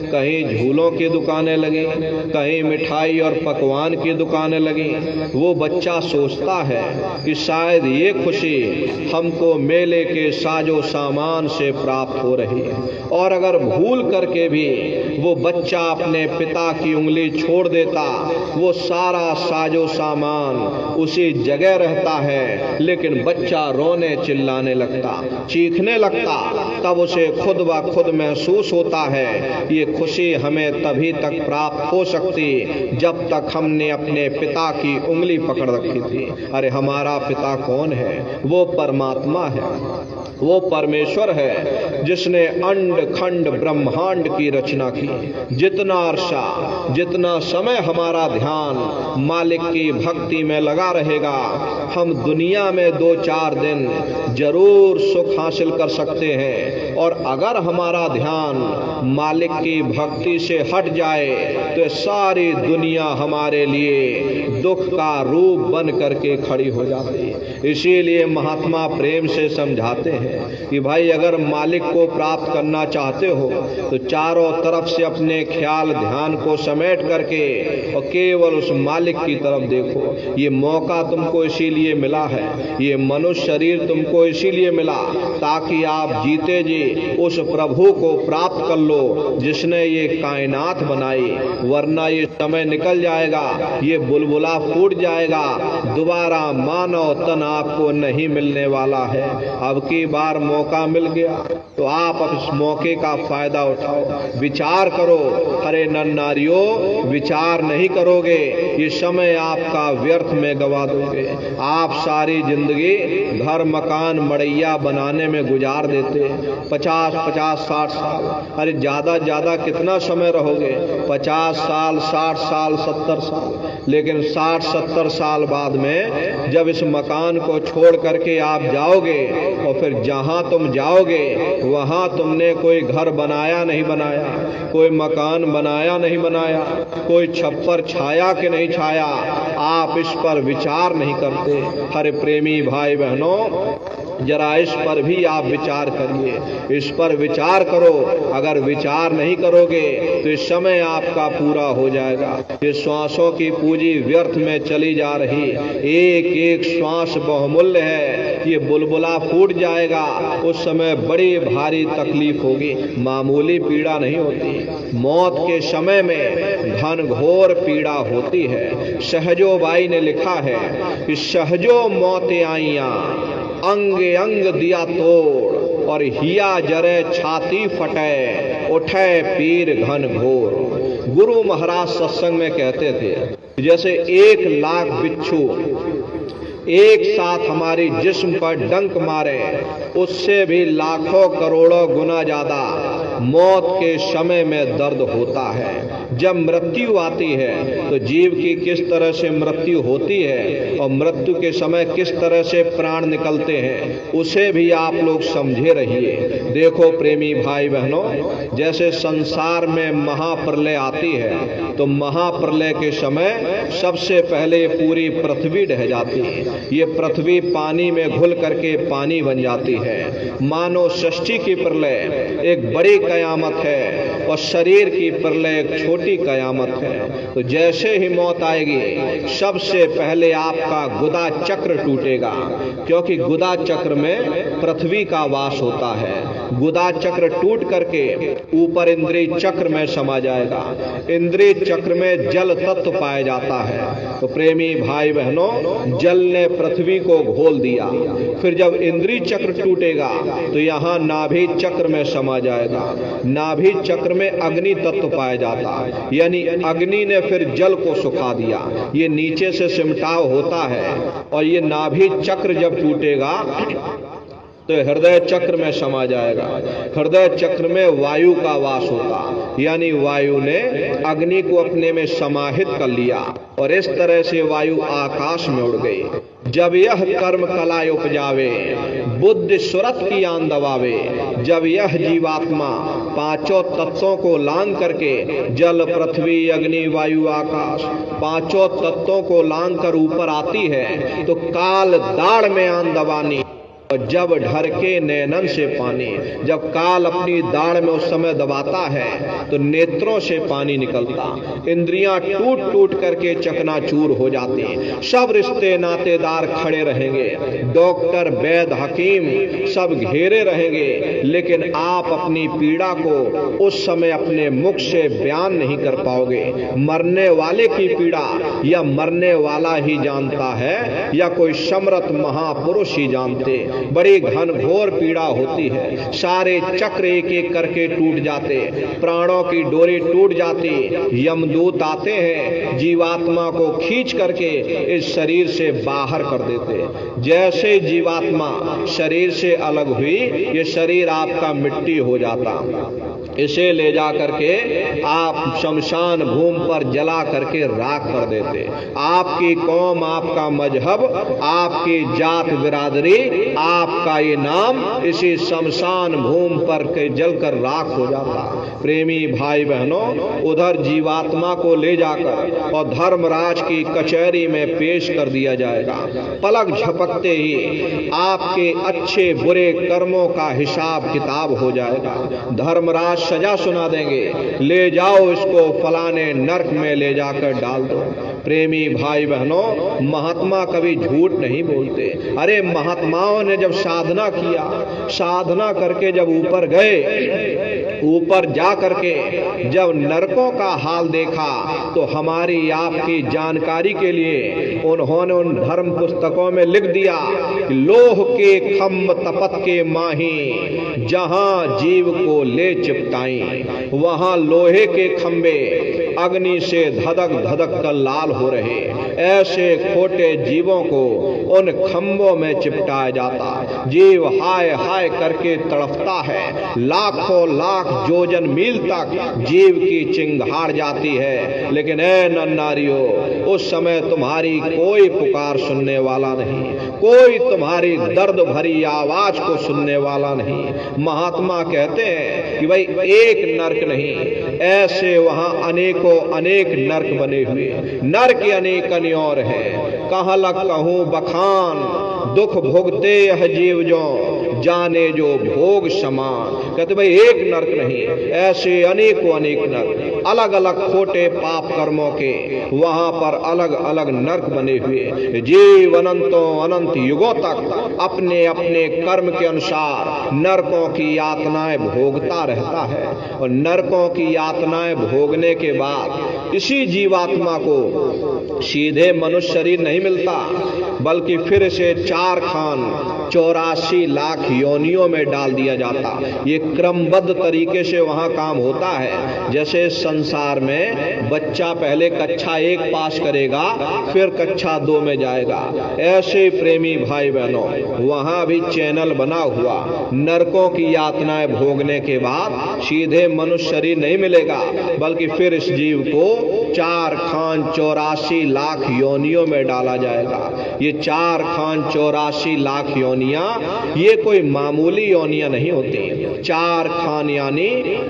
कहीं झूलों की दुकानें लगी, कहीं मिठाई और पकवान की दुकानें लगी। वो बच्चा सोचता है कि शायद ये खुशी हमको मेले के साजो सामान से प्राप्त हो रही है। और अगर भूल करके भी वो बच्चा अपने पिता की उंगली छोड़ देता, वो सारा साजो सामान उसी जगह रहता है, लेकिन बच्चा रोने चिल्लाने लगता, चीखने लगता, तब उसे खुद ब खुद महसूस होता है ये खुशी हमें तभी तक प्राप्त हो सकती जब तक हमने अपने पिता की उंगली पकड़ रखी थी। अरे हमारा पिता कौन है? वो परमात्मा है, वो परमेश्वर है जिसने अंड खंड ब्रह्मांड की रचना की। जितना अरसा, जितना समय हमारा ध्यान मालिक की भक्ति में लगा रहेगा, हम दुनिया में 2-4 दिन जरूर सुख हासिल कर सकते हैं। और अगर हमारा ध्यान मालिक की भक्ति से हट जाए तो सारी दुनिया हमारे लिए दुख का रूप बन करके खड़ी हो जाती है। इसीलिए महात्मा प्रेम से समझाते हैं कि भाई अगर मालिक को प्राप्त करना चाहते हो तो चारों तरफ से अपने ख्याल ध्यान को समेट करके और केवल उस मालिक की तरफ देखो। ये मौका तुमको इसीलिए मिला है, ये मनुष्य शरीर तुमको इसीलिए मिला ताकि आप जीते जी उस प्रभु को प्राप्त कर लो जिसने ये कायनात बनाई। वरना ये समय निकल जाएगा, ये बुलबुला फूट जाएगा, दोबारा मानव तन आपको नहीं मिलने वाला है। अब की बार मौका मिल गया तो आप अब इस मौके का फायदा उठाओ, विचार करो। अरे नर नारियों, विचार नहीं करोगे ये समय आपका व्यर्थ में गवा दोगे। आप सारी जिंदगी घर मकान मड़ैया बनाने में गुजार देते, 50-50, 60 साल। अरे ज्यादा कितना समय रहोगे? 50 साल, 60 साल, 70 साल। लेकिन 60-70 साल बाद में जब इस मकान को छोड़ करके आप जाओगे और फिर जहां तुम जाओगे वहां तुमने कोई घर बनाया नहीं बनाया, कोई मकान बनाया नहीं बनाया, कोई छप्पर छाया कि नहीं छाया, आप इस पर विचार नहीं करते। हरे प्रेमी भाई बहनों, जरा इस पर भी आप विचार करिए, इस पर विचार करो। अगर विचार नहीं करोगे तो इस समय आपका पूरा हो जाएगा। ये श्वासों की पूंजी व्यर्थ में चली जा रही, एक एक श्वास बहुमूल्य है। ये बुलबुला फूट जाएगा, उस समय बड़ी भारी तकलीफ होगी, मामूली पीड़ा नहीं होती। मौत के समय में घनघोर पीड़ा होती है। सहजोबाई ने लिखा है कि सहजो मौतें आईयां, अंग अंग दिया तोड़, और हिया जरे छाती फटे, उठे पीर घन घोर। गुरु महाराज सत्संग में कहते थे जैसे 1 लाख बिच्छू एक साथ हमारी जिस्म पर डंक मारे, उससे भी लाखों करोड़ों गुना ज्यादा मौत के समय में दर्द होता है। जब मृत्यु आती है तो जीव की किस तरह से मृत्यु होती है और मृत्यु के समय किस तरह से प्राण निकलते हैं, उसे भी आप लोग समझे रहिए। देखो प्रेमी भाई बहनों, जैसे संसार में महाप्रलय आती है तो महाप्रलय के समय सबसे पहले पूरी पृथ्वी ढह जाती है। ये पृथ्वी पानी में घुल करके पानी बन जाती है। मानो सृष्टि की प्रलय एक बड़ी कयामत है और शरीर की प्रलय एक छोटी कयामत है। तो जैसे ही मौत आएगी सबसे पहले आपका गुदा चक्र टूटेगा, क्योंकि गुदा चक्र में पृथ्वी का वास होता है। गुदा चक्र टूट करके ऊपर इंद्रिय चक्र में समा जाएगा। इंद्रिय चक्र में जल तत्व पाया जाता है। तो प्रेमी भाई बहनों, जल ने पृथ्वी को घोल दिया। फिर जब इंद्रिय चक्र टूटेगा तो यहाँ नाभि चक्र में समा जाएगा। नाभि चक्र में अग्नि तत्व पाया जाता है, यानी अग्नि ने फिर जल को सुखा दिया। ये नीचे से सिमटाव होता है और ये नाभि चक्र जब टूटेगा तो हृदय चक्र में समा जाएगा। हृदय चक्र में वायु का वास होता, यानी वायु ने अग्नि को अपने में समाहित कर लिया और इस तरह से वायु आकाश में उड़ गई। जब यह कर्म कलाएं उपजावे, बुद्धि सुरत की आन दबावे, जब यह जीवात्मा 5 तत्वों को लांग करके जल पृथ्वी अग्नि वायु आकाश 5 तत्वों को लांग कर ऊपर आती है तो काल दाड़ में आन दबानी और जब ढरके नैनन से पानी, जब काल अपनी दाढ़ में उस समय दबाता है तो नेत्रों से पानी निकलता, इंद्रियां टूट टूट करके चकनाचूर हो जाती, सब रिश्ते नातेदार खड़े रहेंगे, डॉक्टर वैद्य हकीम सब घेरे रहेंगे, लेकिन आप अपनी पीड़ा को उस समय अपने मुख से बयान नहीं कर पाओगे। मरने वाले की पीड़ा या मरने वाला ही जानता है या कोई समर्थ महापुरुष ही जानते। बड़ी घनघोर पीड़ा होती है, सारे चक्र एक एक करके टूट जाते, प्राणों की डोरी टूट जाती, यमदूत आते हैं, जीवात्मा को खींच करके इस शरीर से बाहर कर देते। जैसे जीवात्मा शरीर से अलग हुई, ये शरीर आपका मिट्टी हो जाता, इसे ले जा करके आप शमशान भूमि पर जला करके राख कर देते। आपकी कौम, आपका मजहब, आपकी जात बिरादरी, आपका ये नाम इसी शमशान भूमि पर के जलकर राख हो जाता। प्रेमी भाई बहनों, उधर जीवात्मा को ले जाकर और धर्मराज की कचहरी में पेश कर दिया जाएगा। पलक झपकते ही आपके अच्छे बुरे कर्मों का हिसाब किताब हो जाएगा। धर्मराज सजा सुना देंगे, ले जाओ इसको फलाने नरक में ले जाकर डाल दो। प्रेमी भाई बहनों, महात्मा कभी झूठ नहीं बोलते। अरे महात्माओं ने जब साधना किया, साधना करके जब ऊपर गए, ऊपर जा करके जब नरकों का हाल देखा, तो हमारी आपकी जानकारी के लिए उन्होंने उन धर्म पुस्तकों में लिख दिया कि लोह के खम्भ तपत के माही, जहां जीव को ले चिपटाई, वहां लोहे के खंबे अग्नि से धधक धधक कर लाल हो रहे। ऐसे खोटे जीवों को उन खंभों में चिपटाया जाता, जीव हाय हाय करके तड़पता है, लाखों लाख योजन मील तक जीव की चिंगाड़ जाती है। लेकिन ऐ नन्नारियों, उस समय तुम्हारी कोई पुकार सुनने वाला नहीं, कोई तुम्हारी दर्द भरी आवाज को सुनने वाला नहीं। महात्मा कहते हैं कि भाई एक नरक नहीं, ऐसे वहां अनेकों अनेक नरक बने हुए, नरक अनेक और है। कहाँ लग कहूं बखान, दुख भोगते यह जीव जो, जाने जो भोग समान। कहते भाई एक नरक नहीं, ऐसे अनेकों अनेक नरक, अलग अलग खोटे पाप कर्मों के वहां पर अलग अलग नरक बने हुए। जीव अनंतों अनंत युगों तक अपने अपने कर्म के अनुसार नरकों की यातनाएं भोगता रहता है। और नरकों की यातनाएं भोगने के बाद इसी जीवात्मा को सीधे मनुष्य शरीर नहीं मिलता, बल्कि फिर से 4 खान 84 लाख योनियों में डाल दिया जाता। ये क्रमबद्ध तरीके से वहां काम होता है। जैसे संसार में बच्चा पहले कक्षा 1 पास करेगा, फिर कक्षा 2 में जाएगा, ऐसे प्रेमी भाई बहनों वहां भी चैनल बना हुआ। नरकों की यातनाएं भोगने के बाद सीधे मनुष्य शरीर नहीं मिलेगा, बल्कि फिर इस जीव को 4 खान 84 लाख योनियों में डाला जाएगा। ये 4 खान 84 लाख योनियां, ये कोई मामूली योनियां नहीं होती। 4 खान यानी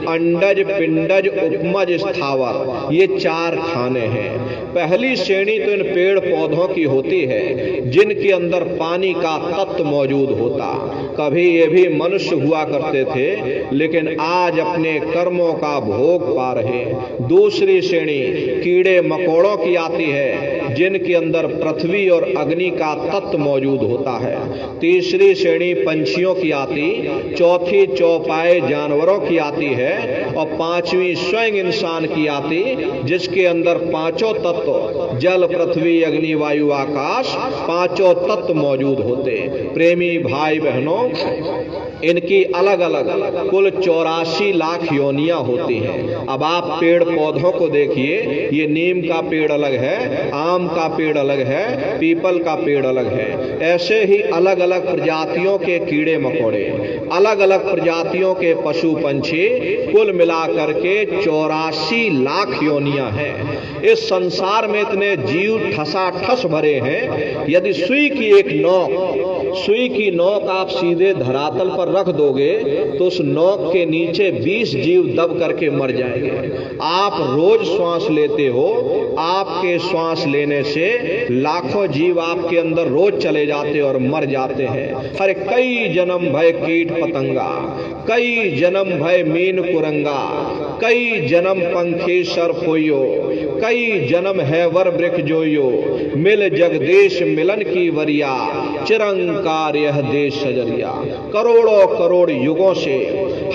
अंडज पिंडज उपमज स्थावर, ये 4 खाने हैं। पहली श्रेणी तो इन पेड़ पौधों की होती है जिनके अंदर पानी का तत्व मौजूद होता। कभी ये भी मनुष्य हुआ करते थे, लेकिन आज अपने कर्मों का भोग पा रहे। दूसरी श्रेणी कीड़े मकोड़ों की आती है जिनके अंदर पृथ्वी और अग्नि का तत्व मौजूद होता है। तीसरी श्रेणी पंछियों की आती, चौथी चौपाए जानवरों की आती है, और 5वीं स्वयं इंसान की आती, जिसके अंदर 5 तत्व जल पृथ्वी अग्नि वायु आकाश 5 तत्व मौजूद होते। प्रेमी भाई बहनों, इनकी अलग अलग कुल 84 लाख योनियां होती हैं। अब आप पेड़ पौधों को देखिए, ये नीम का पेड़ अलग है, आम का पेड़ अलग है, पीपल का पेड़ अलग है। ऐसे ही अलग अलग प्रजातियों के कीड़े मकोड़े, अलग अलग प्रजातियों के पशु पंछी, कुल मिलाकर के 84 लाख योनियां हैं। इस संसार में इतने जीव ठसाठस भरे हैं। यदि सुई की एक नोक, सुई की नोक आप सीधे धरातल पर रख दोगे तो उस नोक के नीचे 20 जीव दब करके मर जाएंगे। आप रोज श्वास लेते हो, आपके श्वास लेने से लाखों जीव आपके अंदर रोज चले जाते और मर जाते हैं। हर कई जन्म भय कीट पतंगा, कई जन्म भय मीन कुरंगा, कई जन्म पंखी सर्प होयो, कई जन्म है वर वृक्ष जोयो, मिल जगदीश मिलन की वरिया, चिरंकार यह देश सजरिया। करोड़ों करोड़ युगों से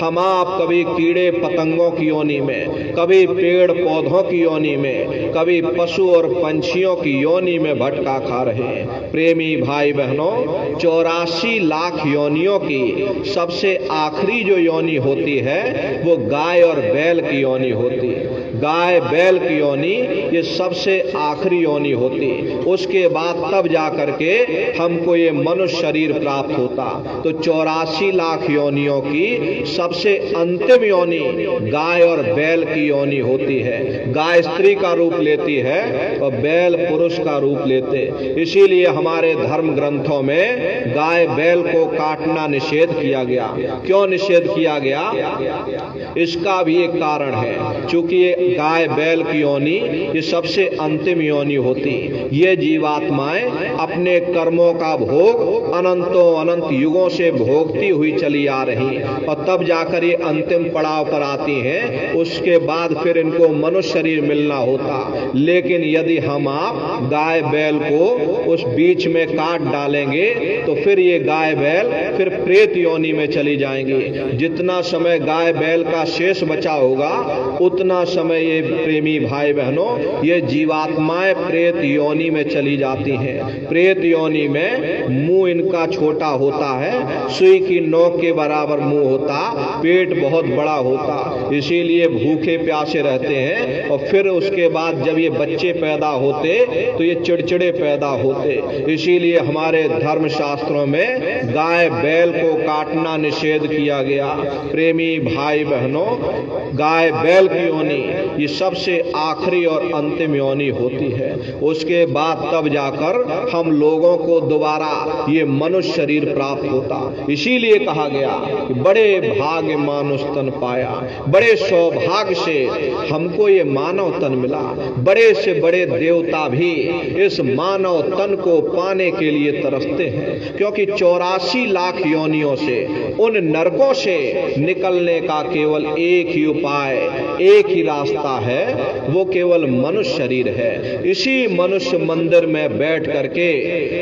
हम आप कभी कीड़े पतंगों की योनि में, कभी पेड़ पौधों की योनि में, कभी पशु और पंछियों की योनि में भटका खा रहे हैं। प्रेमी भाई बहनों, 84 लाख योनियों की सबसे आखिरी जो योनि होती है वो गाय और बैल की योनि होती है। गाय बैल की योनि ये सबसे आखिरी योनि होती, उसके बाद तब जा करके हमको ये मनुष्य शरीर प्राप्त होता। तो 84 लाख योनियों की सबसे अंतिम योनि गाय और बैल की योनि होती है। गाय स्त्री का रूप लेती है और बैल पुरुष का रूप लेते। इसीलिए हमारे धर्म ग्रंथों में गाय बैल को काटना निषेध किया गया। क्यों निषेध किया गया? इसका भी एक कारण है, क्योंकि ये गाय बैल की योनि ये सबसे अंतिम योनि होती। ये जीवात्माएं अपने कर्मों का भोग अनंतों अनंत युगों से भोगती हुई चली आ रही और तब जाकर ये अंतिम पड़ाव पर आती हैं। उसके बाद फिर इनको मनुष्य शरीर मिलना होता। लेकिन यदि हम आप गाय बैल को उस बीच में काट डालेंगे तो फिर ये गाय बैल फिर प्रेत योनि में चली जाएंगी। जितना समय गाय बैल का शेष बचा होगा उतना समय ये प्रेमी भाई बहनों ये जीवात्माएं प्रेत योनि में चली जाती हैं। प्रेत योनि में मुंह इनका छोटा होता है, सुई की नोक के बराबर मुंह होता, पेट बहुत बड़ा होता, इसीलिए भूखे प्यासे रहते हैं। और फिर उसके बाद जब ये बच्चे पैदा होते तो ये चिड़चिड़े पैदा होते। इसीलिए हमारे धर्म शास्त्रों में गाय बैल को काटना निषेध किया गया। प्रेमी भाई बहनों, गाय बैल की योनि ये सबसे आखिरी और अंतिम योनि होती है। उसके बाद तब जाकर हम लोगों को दोबारा ये मनुष्य शरीर प्राप्त होता। इसीलिए कहा गया कि बड़े भाग्य मानुष तन पाया, बड़े सौभाग्य से हमको ये मानव तन मिला। बड़े से बड़े देवता भी इस मानव तन को पाने के लिए तरसते हैं, क्योंकि 84 लाख योनियों से उन नरकों से निकलने का केवल एक ही उपाय, एक ही रास्ता है, वो केवल मनुष्य शरीर है। इसी मनुष्य मंदिर में बैठ करके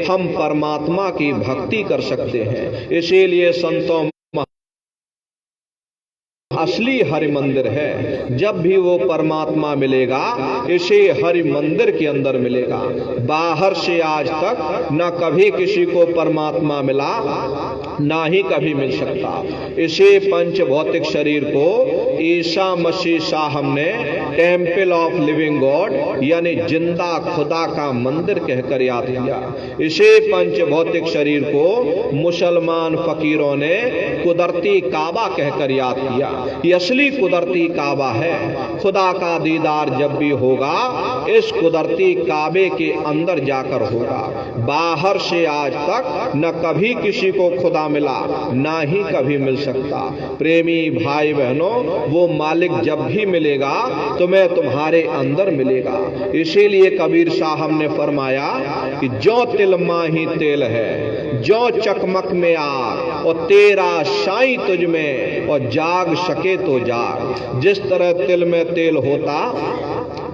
हम परमात्मा की भक्ति कर सकते हैं। इसीलिए संतों असली हरि मंदिर है। जब भी वो परमात्मा मिलेगा इसे हरि मंदिर के अंदर मिलेगा। बाहर से आज तक न कभी किसी को परमात्मा मिला, ना ही कभी मिल सकता। इसे पंच भौतिक शरीर को ईसा मसीह साहब ने टेम्पल ऑफ लिविंग गॉड यानी जिंदा खुदा का मंदिर कहकर याद किया। इसे पंच भौतिक शरीर को मुसलमान फकीरों ने कुदरती काबा कहकर याद किया। ये असली कुदरती काबा है। खुदा का दीदार जब भी होगा इस कुदरती काबे के अंदर जाकर होगा। बाहर से आज तक न कभी किसी को खुदा मिला, ना ही कभी मिल सकता। प्रेमी भाई बहनों, वो मालिक जब भी मिलेगा तुम्हें तुम्हारे अंदर मिलेगा। इसीलिए कबीर साहब ने फरमाया कि जो तिल माही तेल है, जो चकमक में आग, और तेरा साईं तुझ में, और जाग सके तो जाग। जिस तरह तिल में तेल होता,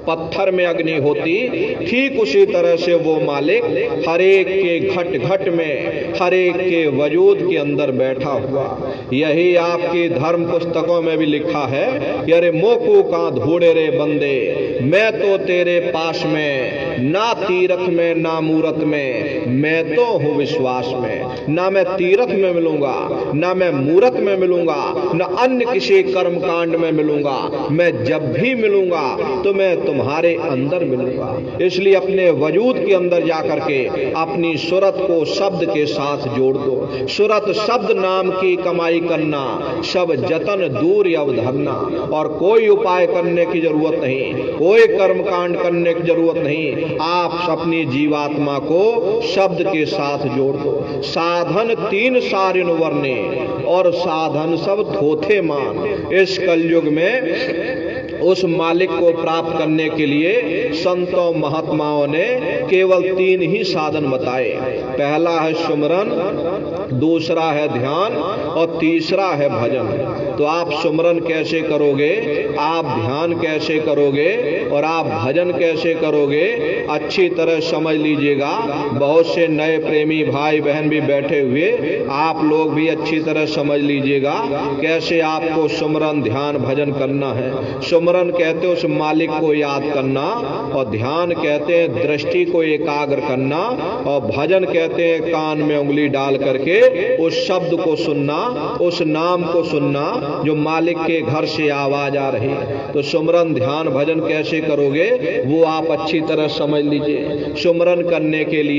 पत्थर में अग्नि होती, ठीक उसी तरह से वो मालिक हर एक के घट घट में, हर एक के वजूद के अंदर बैठा हुआ। यही आपकी धर्म पुस्तकों में भी लिखा है, अरे मोकू का धूड़े रे बंदे, मैं तो तेरे पास में, ना तीरथ में ना मूरत में, मैं तो हूँ विश्वास में। ना मैं तीरथ में मिलूंगा, ना मैं मूरत में मिलूंगा, ना अन्य किसी कर्म कांड में मिलूंगा। मैं जब भी मिलूंगा तो मैं तुम्हारे अंदर मिलूंगा। इसलिए अपने वजूद के अंदर जाकर के अपनी सूरत को शब्द के साथ जोड़ दो। सूरत शब्द नाम की कमाई करना, सब जतन दूर अवधरना। और कोई उपाय करने की जरूरत नहीं, कोई कर्म कांड करने की जरूरत नहीं। आप अपनी जीवात्मा को शब्द के साथ जोड़ दो। साधन तीन सारिन वर्णे, और साधन सब थोथे मान। इस कलयुग में उस मालिक को प्राप्त करने के लिए संतों महात्माओं ने केवल 3 ही साधन बताए। पहला है सुमरन, दूसरा है ध्यान और तीसरा है भजन। तो आप सुमरन कैसे करोगे, आप ध्यान कैसे करोगे और आप भजन कैसे करोगे, अच्छी तरह समझ लीजिएगा। बहुत से नए प्रेमी भाई बहन भी बैठे हुए, आप लोग भी अच्छी तरह समझ लीजिएगा कैसे आपको सुमरन ध्यान भजन करना है। सुमरन कहते हैं उस मालिक को याद करना, और ध्यान कहते हैं दृष्टि को एकाग्र करना, और भजन कहते हैं कान में उंगली डाल करके उस शब्द को सुनना, उस नाम को सुनना जो मालिक के घर से आवाज आ रही है। तो सुमरन ध्यान भजन कैसे करोगे वो आप अच्छी तरह समझ लीजिए। सुमरन करने के लिए